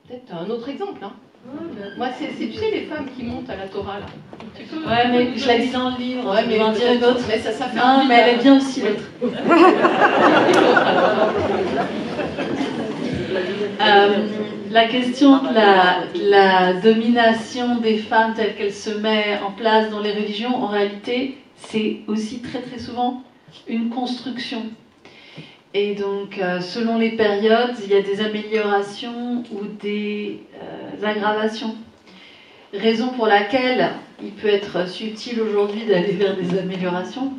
Peut-être un autre exemple, hein. Moi, c'est tu sais les femmes qui montent à la Torah là. Tu peux, ouais, mais je l'ai dit dans le livre. Ouais, mais je vais en dire une autre. Mais ça fait non, mais elle est bien aussi l'autre. La question de la domination des femmes telle qu'elle se met en place dans les religions, en réalité, c'est aussi très très souvent une construction. Et donc, selon les périodes, il y a des améliorations ou des aggravations. Raison pour laquelle il peut être subtil aujourd'hui d'aller vers des améliorations.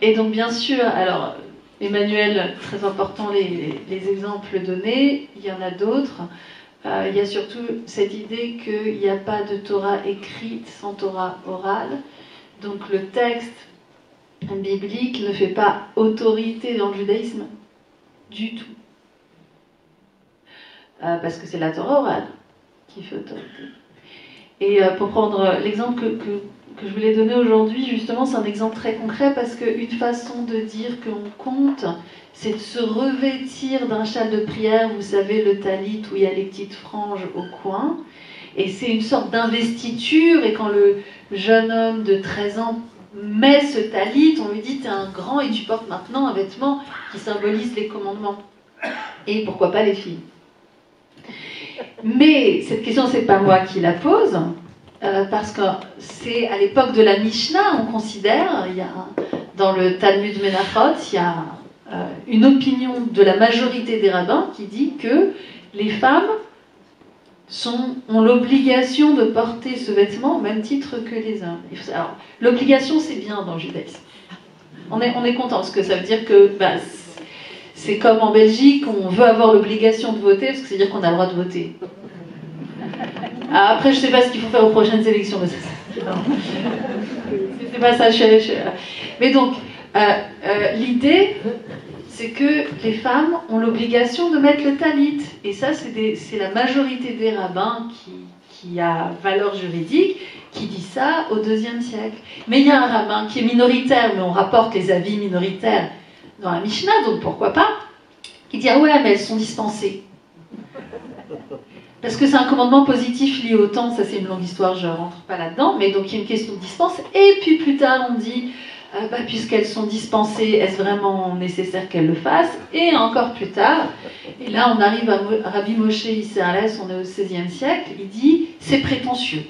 Et donc, bien sûr, alors, Emmanuel, très important les exemples donnés, il y en a d'autres. Il y a surtout cette idée qu'il n'y a pas de Torah écrite sans Torah orale. Donc, le texte biblique ne fait pas autorité dans le judaïsme du tout. Parce que c'est la Torah orale qui fait autorité. Et pour prendre l'exemple que je voulais donner aujourd'hui, justement, c'est un exemple très concret parce qu'une façon de dire qu'on compte, c'est de se revêtir d'un châle de prière, vous savez, le talit où il y a les petites franges au coin. Et c'est une sorte d'investiture, et quand le jeune homme de 13 ans met ce talit, on lui dit t'es un grand et tu portes maintenant un vêtement qui symbolise les commandements. Et pourquoi pas les filles? Mais cette question, c'est pas moi qui la pose, parce que c'est à l'époque de la Mishnah, on considère, dans le Talmud Menachot, il y a une opinion de la majorité des rabbins qui dit que les femmes ont l'obligation de porter ce vêtement au même titre que les hommes. Alors, l'obligation, c'est bien dans le judaïsme. On est content, parce que ça veut dire que c'est comme en Belgique, on veut avoir l'obligation de voter, parce que c'est dire qu'on a le droit de voter. Après, je ne sais pas ce qu'il faut faire aux prochaines élections, mais c'est pas ça. Mais donc, l'idée, c'est que les femmes ont l'obligation de mettre le talit. Et ça, c'est la majorité des rabbins qui a valeur juridique, qui dit ça au IIe siècle. Mais il y a un rabbin qui est minoritaire, mais on rapporte les avis minoritaires dans la Mishnah, donc pourquoi pas, qui dit « Ah ouais, mais elles sont dispensées ». Parce que c'est un commandement positif lié au temps, ça c'est une longue histoire, je ne rentre pas là-dedans, mais donc il y a une question de dispense. Et puis plus tard, on dit puisqu'elles sont dispensées, est-ce vraiment nécessaire qu'elles le fassent? Et encore plus tard, et là on arrive à Rabbi Moshe Isserles, on est au XVIe siècle, il dit c'est prétentieux.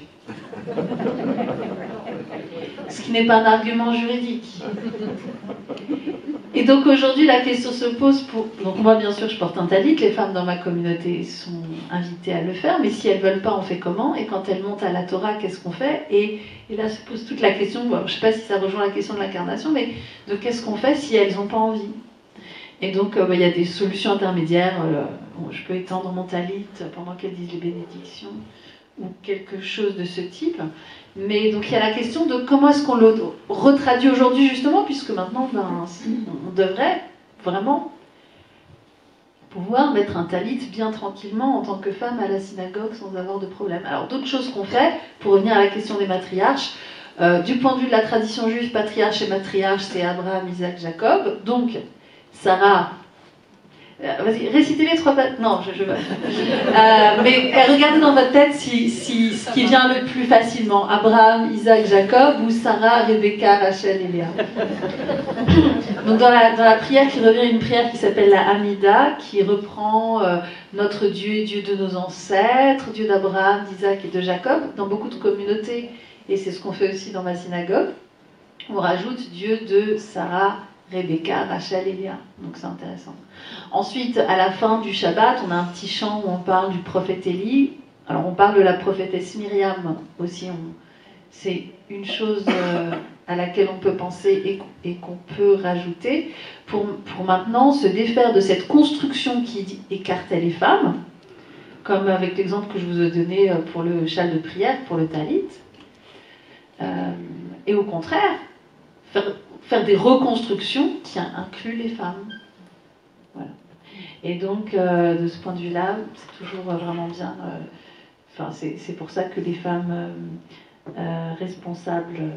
Ce qui n'est pas un argument juridique. Et donc aujourd'hui, la question se pose pour... Donc moi, bien sûr, je porte un talit. Les femmes dans ma communauté sont invitées à le faire. Mais si elles ne veulent pas, on fait comment? Et quand elles montent à la Torah, qu'est-ce qu'on fait? Et là se pose toute la question, bon, je ne sais pas si ça rejoint la question de l'incarnation, mais de qu'est-ce qu'on fait si elles n'ont pas envie? Et donc, il y a des solutions intermédiaires. Je peux étendre mon talit pendant qu'elles disent les bénédictions, ou quelque chose de ce type. Mais donc il y a la question de comment est-ce qu'on le retraduit aujourd'hui, justement, puisque maintenant, on devrait vraiment pouvoir mettre un talit bien tranquillement en tant que femme à la synagogue sans avoir de problème. Alors d'autres choses qu'on fait, pour revenir à la question des matriarches, du point de vue de la tradition juive, patriarche et matriarche, c'est Abraham, Isaac, Jacob. Donc Sarah... Vas-y, récitez les trois pattes. Non, mais regardez dans votre tête ce qui vient le plus facilement. Abraham, Isaac, Jacob ou Sarah, Rebecca, Rachel et Léa. Donc dans la prière qui revient, une prière qui s'appelle la Hamida, qui reprend notre Dieu et Dieu de nos ancêtres, Dieu d'Abraham, d'Isaac et de Jacob. Dans beaucoup de communautés, et c'est ce qu'on fait aussi dans ma synagogue, on rajoute Dieu de Sarah, Rebecca, Rachel et Léa. Donc c'est intéressant. Ensuite, à la fin du Shabbat, on a un petit chant où on parle du prophète Élie. Alors on parle de la prophétesse Myriam aussi. C'est une chose à laquelle on peut penser et qu'on peut rajouter pour maintenant se défaire de cette construction qui écartait les femmes, comme avec l'exemple que je vous ai donné pour le châle de prière, pour le talit. Et au contraire, faire des reconstructions qui incluent les femmes. Voilà. Et donc, de ce point de vue-là, c'est toujours vraiment bien. C'est pour ça que les femmes responsables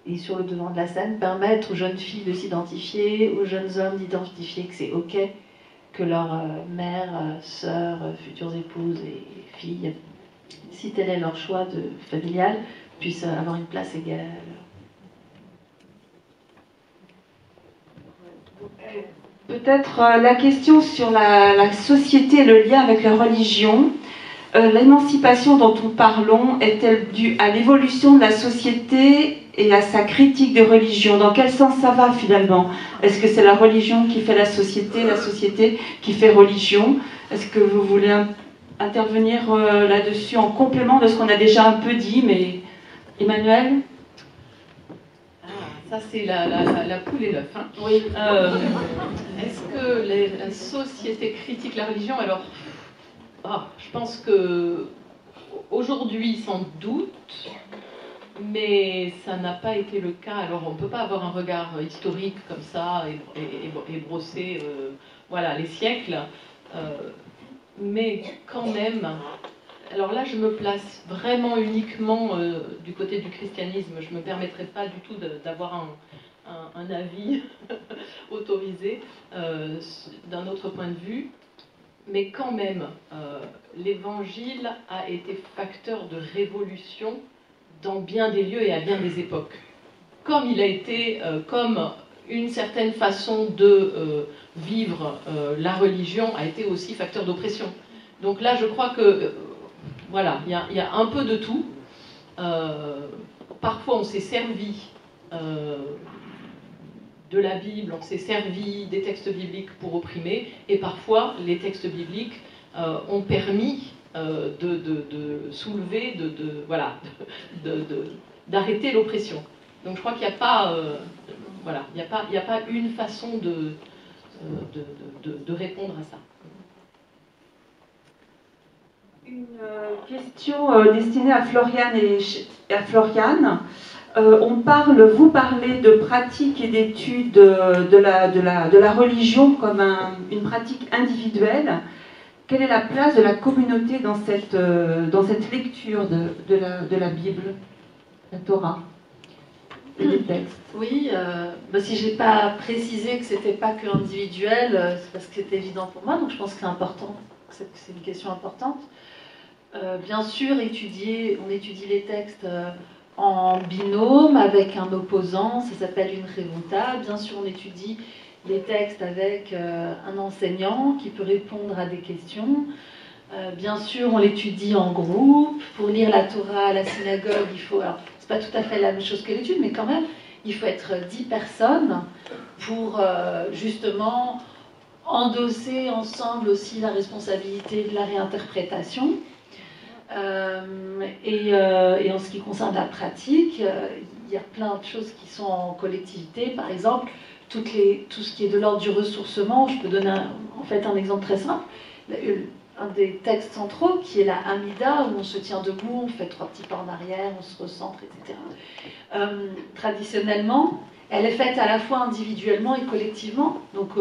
et sur le devant de la scène permettent aux jeunes filles de s'identifier, aux jeunes hommes d'identifier que c'est OK que leur mère, sœur, futures épouses et filles, si tel est leur choix familial, puissent avoir une place égale. Peut-être la question sur la société et le lien avec la religion. L'émancipation dont nous parlons est-elle due à l'évolution de la société et à sa critique des religions? Dans quel sens ça va finalement? Est-ce que c'est la religion qui fait la société qui fait religion? Est-ce que vous voulez intervenir là-dessus en complément de ce qu'on a déjà un peu dit, mais Emmanuel? Ça, c'est la poule et l'œuf. Hein. Oui. Est-ce que la société critique la religion? Alors, je pense que aujourd'hui, sans doute, mais ça n'a pas été le cas. Alors, on ne peut pas avoir un regard historique comme ça et brosser les siècles. Mais quand même... Alors là, je me place vraiment uniquement du côté du christianisme. Je ne me permettrai pas du tout d'avoir un avis autorisé d'un autre point de vue. Mais quand même, l'évangile a été facteur de révolution dans bien des lieux et à bien des époques. Comme il a été, comme une certaine façon de vivre la religion a été aussi facteur d'oppression. Donc là, je crois que... Voilà, il y a un peu de tout. Parfois, on s'est servi de la Bible, on s'est servi des textes bibliques pour opprimer, et parfois, les textes bibliques ont permis de soulever, d'arrêter l'oppression. Donc, je crois qu'il n'y a pas, il n'y a pas une façon de répondre à ça. Une question destinée à Floriane vous parlez de pratique et d'études de la religion comme une pratique individuelle. Quelle est la place de la communauté dans cette lecture de la Bible, la Torah et des textes? Oui, si je n'ai pas précisé que ce n'était pas que individuel, c'est parce que c'est évident pour moi, donc je pense que c'est important, c'est une question importante. Bien sûr, on étudie les textes en binôme avec un opposant, ça s'appelle une révonta. Bien sûr, on étudie les textes avec un enseignant qui peut répondre à des questions. Bien sûr, on l'étudie en groupe. Pour lire la Torah à la synagogue, il faut... Alors, c'est pas tout à fait la même chose que l'étude, mais quand même, il faut être 10 personnes pour justement endosser ensemble aussi la responsabilité de la réinterprétation. Et en ce qui concerne la pratique, il y a plein de choses qui sont en collectivité. Par exemple, tout ce qui est de l'ordre du ressourcement. Je peux donner en fait un exemple très simple. Un des textes centraux qui est la Amida, où on se tient debout, on fait 3 petits pas en arrière, on se recentre, etc. Traditionnellement, elle est faite à la fois individuellement et collectivement. Donc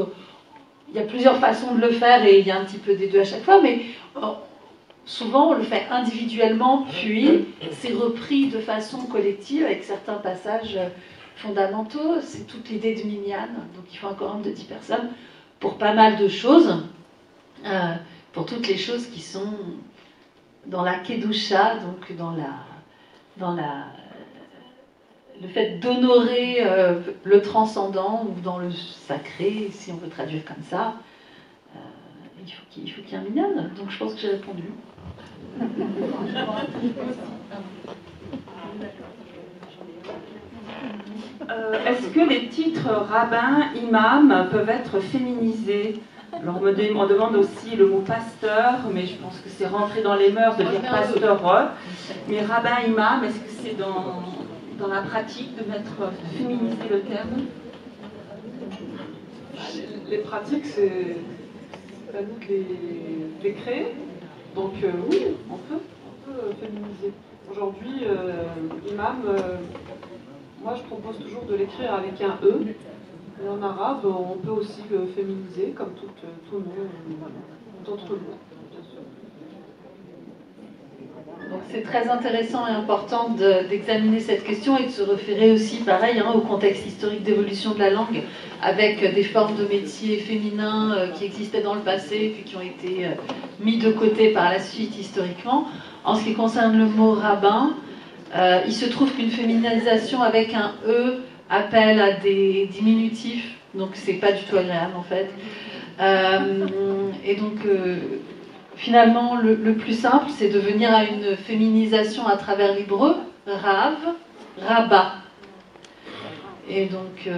il y a plusieurs façons de le faire et il y a un petit peu des deux à chaque fois, mais souvent on le fait individuellement, puis c'est repris de façon collective avec certains passages fondamentaux. C'est toute l'idée de Minyan, donc il faut un quorum de 10 personnes pour pas mal de choses. Pour toutes les choses qui sont dans la Kedusha, donc le fait d'honorer le transcendant ou dans le sacré, si on veut traduire comme ça, il faut qu'il y ait un minyan. Donc je pense que j'ai répondu. Est-ce que les titres rabbin, imam peuvent être féminisés? Alors on demande aussi le mot pasteur, mais je pense que c'est rentré dans les mœurs de dire pasteur. Mais rabbin, imam, est-ce que c'est dans la pratique de féminiser le terme? Les pratiques, c'est à nous de les créer. Donc oui, on peut féminiser. Aujourd'hui, imam, moi je propose toujours de l'écrire avec un E. Et en arabe, on peut aussi le féminiser, comme tout nom, d'autres mots. Donc c'est très intéressant et important d'examiner cette question et de se référer aussi, pareil, au contexte historique d'évolution de la langue, avec des formes de métiers féminins qui existaient dans le passé, puis qui ont été mis de côté par la suite historiquement. En ce qui concerne le mot rabbin, il se trouve qu'une féminisation avec un E appelle à des diminutifs, donc c'est pas du tout agréable en fait. Et donc finalement le plus simple c'est de venir à une féminisation à travers l'hébreu, rav, rabba. Et donc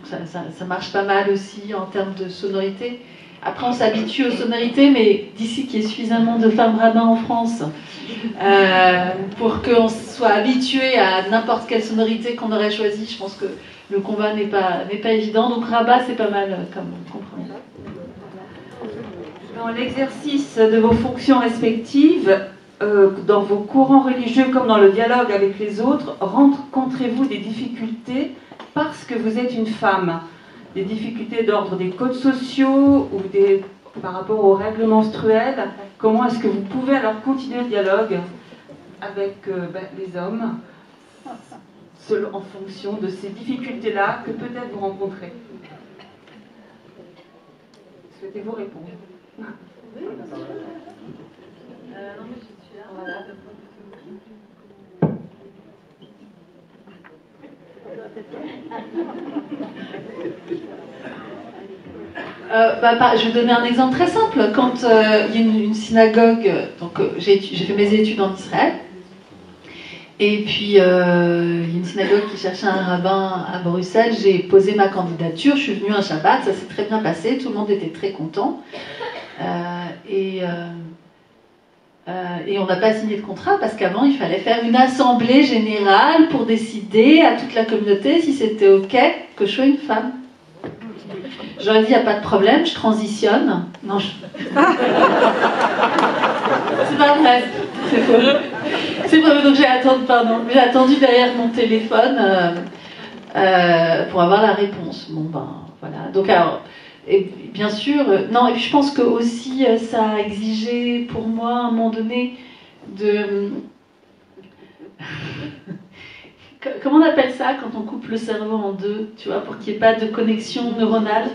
ça marche pas mal aussi en termes de sonorité. Après on s'habitue aux sonorités, mais d'ici qu'il y ait suffisamment de femmes rabbins en France pour qu'on soit habitué à n'importe quelle sonorité qu'on aurait choisie, je pense que le combat n'est pas évident. Donc rabat c'est pas mal comme compromis. Dans l'exercice de vos fonctions respectives, dans vos courants religieux comme dans le dialogue avec les autres, rencontrez-vous des difficultés parce que vous êtes une femme? Des difficultés d'ordre des codes sociaux ou par rapport aux règles menstruelles? Comment est-ce que vous pouvez alors continuer le dialogue avec les hommes en fonction de ces difficultés-là que peut-être vous rencontrez? Souhaitez-vous répondre? Oui, bien sûr. Non, mais je suis là. Voilà. Je vais donner un exemple très simple. Quand il y a une synagogue, donc j'ai fait mes études en Israël, et puis il y a une synagogue qui cherchait un rabbin à Bruxelles, j'ai posé ma candidature, je suis venue un Shabbat, ça s'est très bien passé, tout le monde était très content, et on n'a pas signé de contrat parce qu'avant il fallait faire une assemblée générale pour décider à toute la communauté si c'était ok que je sois une femme. J'aurais dit, il n'y a pas de problème, je transitionne. Non, c'est pas vrai, c'est faux. C'est vrai, donc j'ai attendu derrière mon téléphone pour avoir la réponse. Bon, voilà. Donc, alors, et bien sûr, non, et puis je pense que aussi ça a exigé pour moi, à un moment donné, de... Comment on appelle ça quand on coupe le cerveau en deux, tu vois, pour qu'il n'y ait pas de connexion neuronale?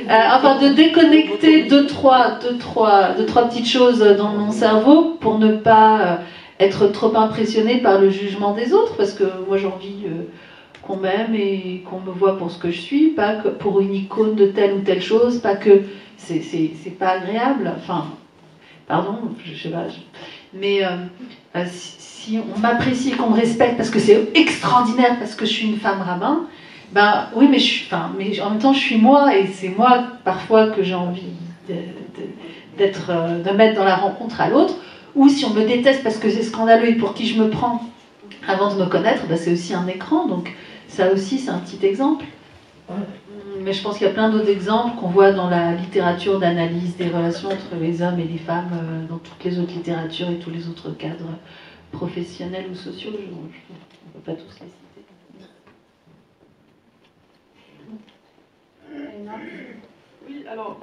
Enfin, de déconnecter deux, trois petites choses dans mon cerveau pour ne pas être trop impressionné par le jugement des autres, parce que moi j'ai envie qu'on m'aime et qu'on me voit pour ce que je suis, pas que pour une icône de telle ou telle chose, pas que c'est pas agréable. Enfin, pardon, je sais pas. mais si on m'apprécie et qu'on me respecte parce que c'est extraordinaire, parce que je suis une femme rabbin, ben oui, mais en même temps je suis moi, et c'est moi parfois que j'ai envie de mettre dans la rencontre à l'autre. Ou si on me déteste parce que c'est scandaleux et pour qui je me prends avant de me connaître, ben c'est aussi un écran, donc ça aussi c'est un petit exemple. Mais je pense qu'il y a plein d'autres exemples qu'on voit dans la littérature d'analyse des relations entre les hommes et les femmes, dans toutes les autres littératures et tous les autres cadres professionnels ou sociaux. On ne peut pas tous les citer. Oui, alors,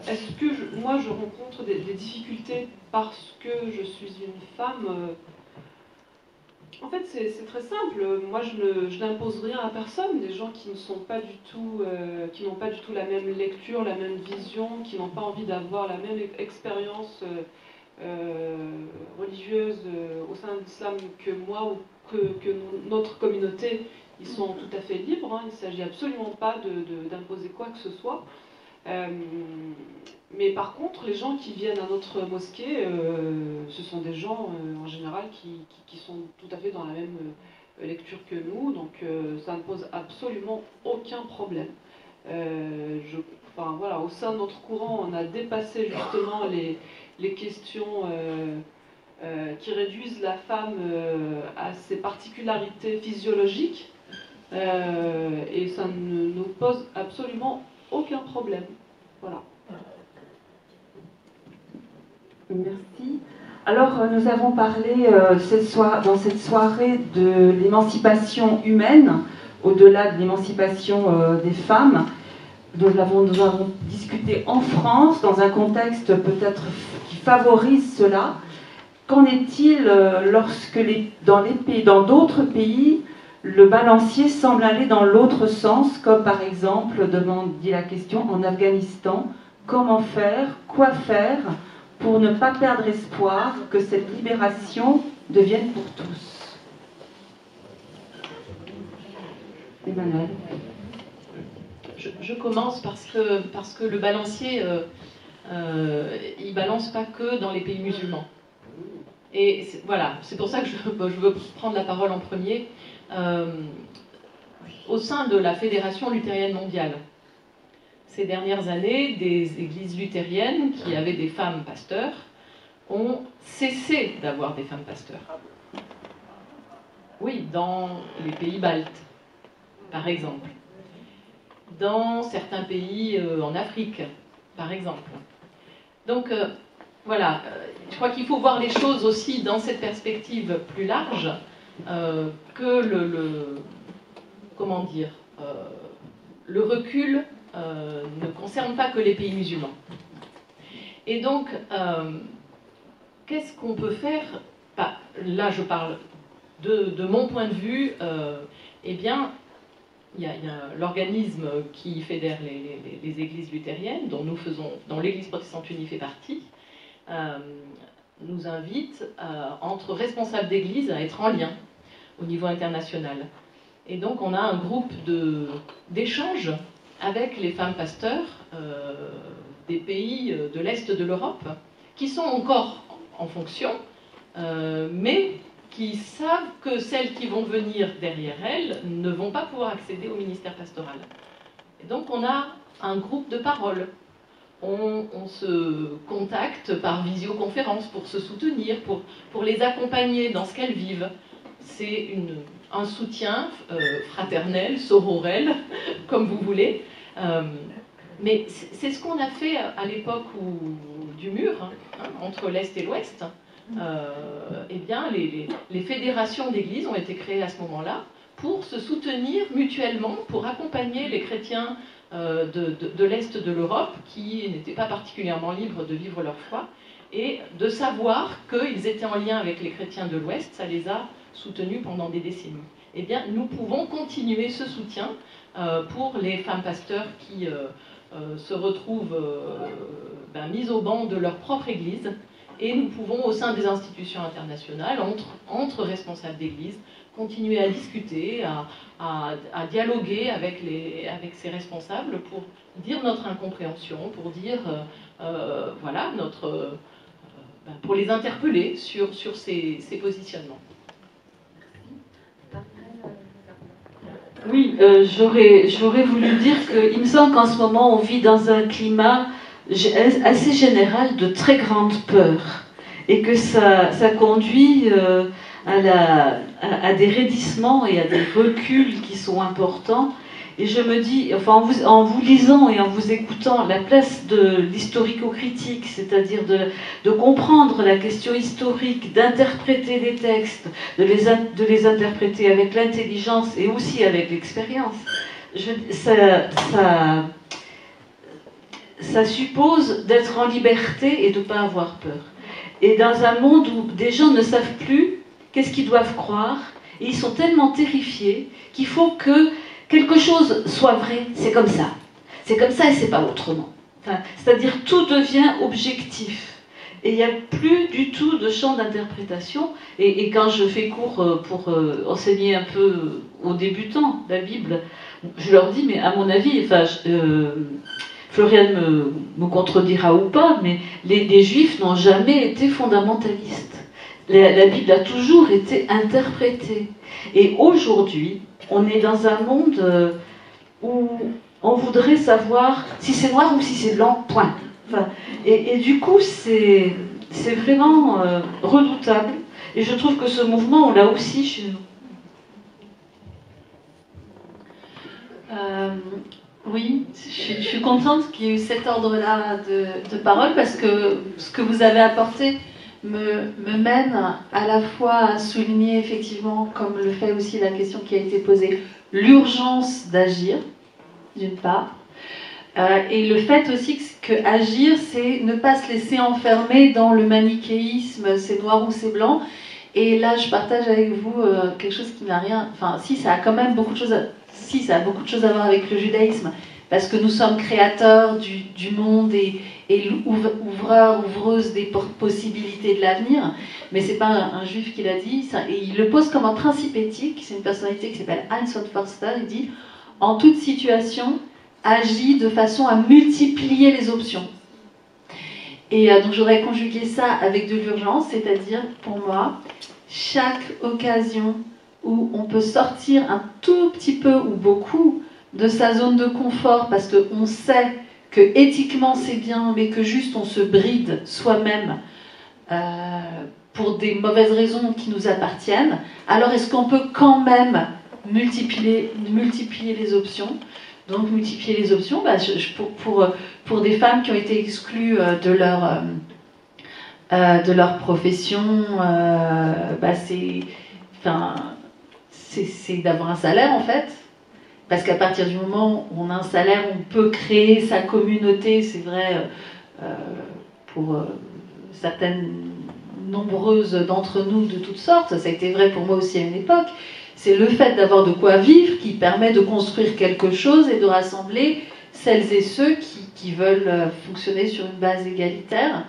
est-ce que moi je rencontre des difficultés parce que je suis une femme En fait, c'est très simple. Moi, je n'impose rien à personne. Des gens qui ne sont pas du tout, qui n'ont pas du tout la même lecture, la même vision, qui n'ont pas envie d'avoir la même expérience religieuse au sein de l'islam que moi ou que notre communauté, ils sont tout à fait libres. Hein. Il ne s'agit absolument pas d'imposer quoi que ce soit. Mais par contre, les gens qui viennent à notre mosquée, ce sont des gens en général qui sont tout à fait dans la même lecture que nous, donc ça ne pose absolument aucun problème. Voilà, au sein de notre courant, on a dépassé justement les questions qui réduisent la femme à ses particularités physiologiques, et ça ne nous pose absolument aucun problème. Voilà. Merci. Alors, nous avons parlé dans cette soirée de l'émancipation humaine, au-delà de l'émancipation des femmes. Nous avons discuté en France, dans un contexte peut-être qui favorise cela. Qu'en est-il lorsque dans d'autres pays, le balancier semble aller dans l'autre sens, comme par exemple, dit la question, en Afghanistan, comment faire, quoi faire pour ne pas perdre espoir que cette libération devienne pour tous. Emmanuel. Je commence parce que le balancier, il balance pas que dans les pays musulmans. Et voilà, c'est pour ça que je veux prendre la parole en premier. Au sein de la Fédération luthérienne mondiale, ces dernières années, des églises luthériennes qui avaient des femmes pasteurs ont cessé d'avoir des femmes pasteurs. Oui, dans les pays baltes, par exemple. Dans certains pays en Afrique, par exemple. Donc, voilà, je crois qu'il faut voir les choses aussi dans cette perspective plus large, que le recul ne concerne pas que les pays musulmans. Et donc, qu'est-ce qu'on peut faire? Là, je parle de mon point de vue. Eh bien, il y a l'organisme qui fédère les églises luthériennes, dont l'Église protestante unie fait partie, nous invite, entre responsables d'église, à être en lien au niveau international. Et donc, on a un groupe d'échange avec les femmes pasteurs des pays de l'Est de l'Europe, qui sont encore en fonction, mais qui savent que celles qui vont venir derrière elles ne vont pas pouvoir accéder au ministère pastoral. Et donc on a un groupe de parole. On se contacte par visioconférence pour se soutenir, pour les accompagner dans ce qu'elles vivent. C'est un soutien fraternel, sororel, comme vous voulez. Mais c'est ce qu'on a fait à l'époque du mur, entre l'Est et l'Ouest. Eh bien, les fédérations d'églises ont été créées à ce moment-là pour se soutenir mutuellement, pour accompagner les chrétiens de l'Est de l'Europe qui n'étaient pas particulièrement libres de vivre leur foi, et de savoir qu'ils étaient en lien avec les chrétiens de l'Ouest, ça les a soutenus pendant des décennies. Eh bien, nous pouvons continuer ce soutien pour les femmes pasteurs qui se retrouvent mises au banc de leur propre église. Et nous pouvons, au sein des institutions internationales, entre responsables d'église, continuer à discuter, à dialoguer avec ces responsables pour dire notre incompréhension, pour dire voilà, pour les interpeller sur ces positionnements. Oui, j'aurais voulu dire qu'il me semble qu'en ce moment, on vit dans un climat assez général de très grande peur. Et que ça conduit à des raidissements et à des reculs qui sont importants. Et je me dis, enfin, en vous lisant et en vous écoutant, la place de l'historico-critique, c'est-à-dire de comprendre la question historique, d'interpréter les textes, de les interpréter avec l'intelligence et aussi avec l'expérience, ça suppose d'être en liberté et de ne pas avoir peur. Et dans un monde où des gens ne savent plus qu'est-ce qu'ils doivent croire, et ils sont tellement terrifiés qu'il faut que quelque chose soit vrai, c'est comme ça. C'est comme ça et c'est pas autrement. Enfin, c'est-à-dire tout devient objectif. Et il n'y a plus du tout de champ d'interprétation. Et quand je fais cours pour enseigner un peu aux débutants la Bible, je leur dis, mais à mon avis, enfin, Floriane me contredira ou pas, mais les Juifs n'ont jamais été fondamentalistes. La Bible a toujours été interprétée. Et aujourd'hui, on est dans un monde où on voudrait savoir si c'est noir ou si c'est blanc, point. Enfin, et du coup, c'est vraiment redoutable. Et je trouve que ce mouvement, on l'a aussi chez nous. Oui, je suis contente qu'il y ait eu cet ordre-là de parole parce que ce que vous avez apporté me mène à la fois à souligner effectivement, comme le fait aussi la question qui a été posée, l'urgence d'agir, d'une part, et le fait aussi que agir, c'est ne pas se laisser enfermer dans le manichéisme, c'est noir ou c'est blanc. Et là, je partage avec vous quelque chose qui n'a rien... Enfin, si, ça a quand même beaucoup de choses ça a beaucoup de choses à voir avec le judaïsme, parce que nous sommes créateurs du monde et ouvreurs, ouvreuses des possibilités de l'avenir, mais c'est pas un juif qui l'a dit, et il le pose comme un principe éthique. C'est une personnalité qui s'appelle Heinz von Förster. Il dit, en toute situation, agis de façon à multiplier les options. Et donc j'aurais conjugué ça avec de l'urgence, c'est-à-dire, pour moi, chaque occasion où on peut sortir un tout petit peu ou beaucoup de sa zone de confort parce qu'on sait que éthiquement c'est bien, mais que juste on se bride soi-même pour des mauvaises raisons qui nous appartiennent, alors est-ce qu'on peut quand même multiplier les options? Donc multiplier les options, pour des femmes qui ont été exclues de leur profession, c'est d'avoir un salaire en fait, parce qu'à partir du moment où on a un salaire, on peut créer sa communauté, c'est vrai pour certaines nombreuses d'entre nous de toutes sortes, ça a été vrai pour moi aussi à une époque. C'est le fait d'avoir de quoi vivre qui permet de construire quelque chose et de rassembler celles et ceux qui veulent fonctionner sur une base égalitaire.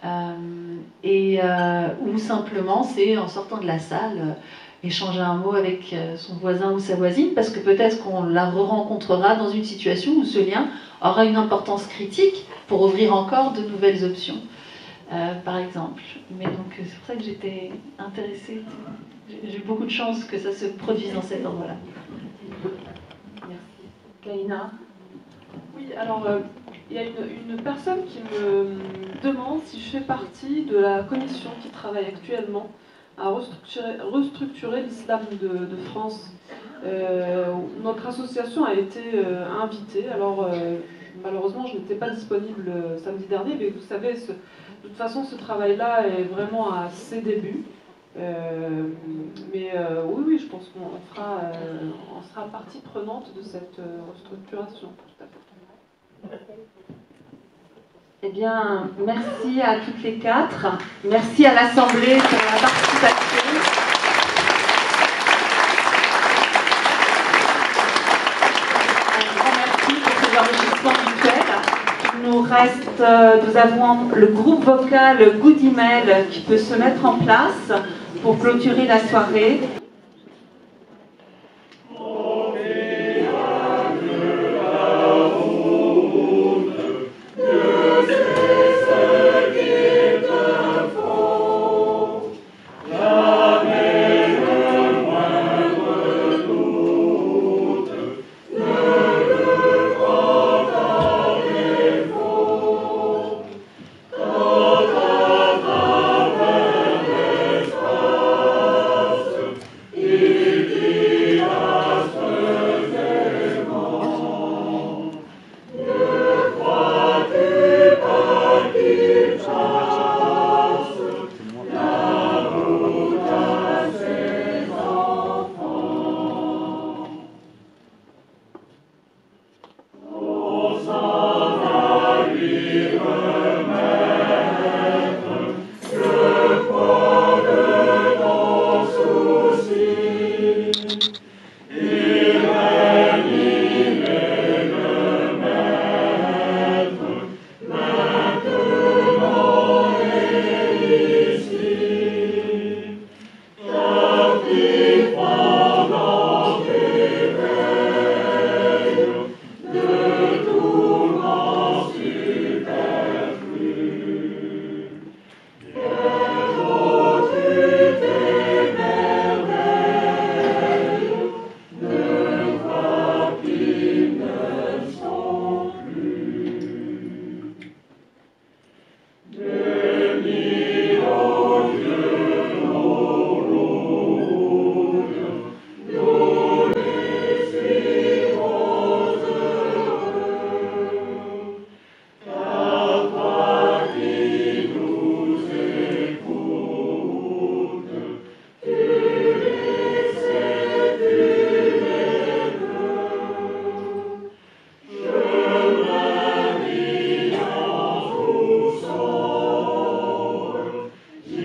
Ou simplement, c'est en sortant de la salle, échanger un mot avec son voisin ou sa voisine, parce que peut-être qu'on la re-rencontrera dans une situation où ce lien aura une importance critique pour ouvrir encore de nouvelles options, par exemple. Mais donc, c'est pour ça que j'étais intéressée. J'ai eu beaucoup de chance que ça se produise dans cet ordre-là. Merci. Kaina? Oui, alors, il y a une personne qui me demande si je fais partie de la commission qui travaille actuellement à restructurer l'islam de France. Notre association a été invitée. Alors, malheureusement, je n'étais pas disponible samedi dernier, mais vous savez, de toute façon, ce travail-là est vraiment à ses débuts. Oui, je pense qu'on sera partie prenante de cette restructuration. Tout à fait. Eh bien, merci à toutes les quatre. Merci à l'Assemblée pour la participation. Un grand merci pour ces enrichissements mutuels. Nous avons le groupe vocal Good Email qui peut se mettre en place pour clôturer la soirée.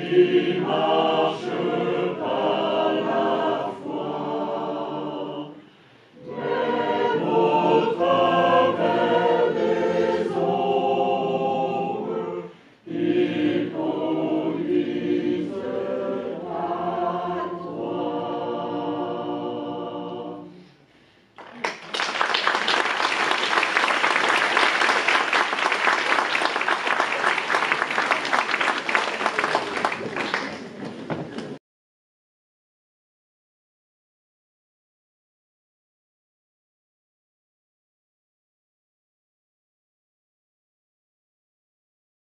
Hey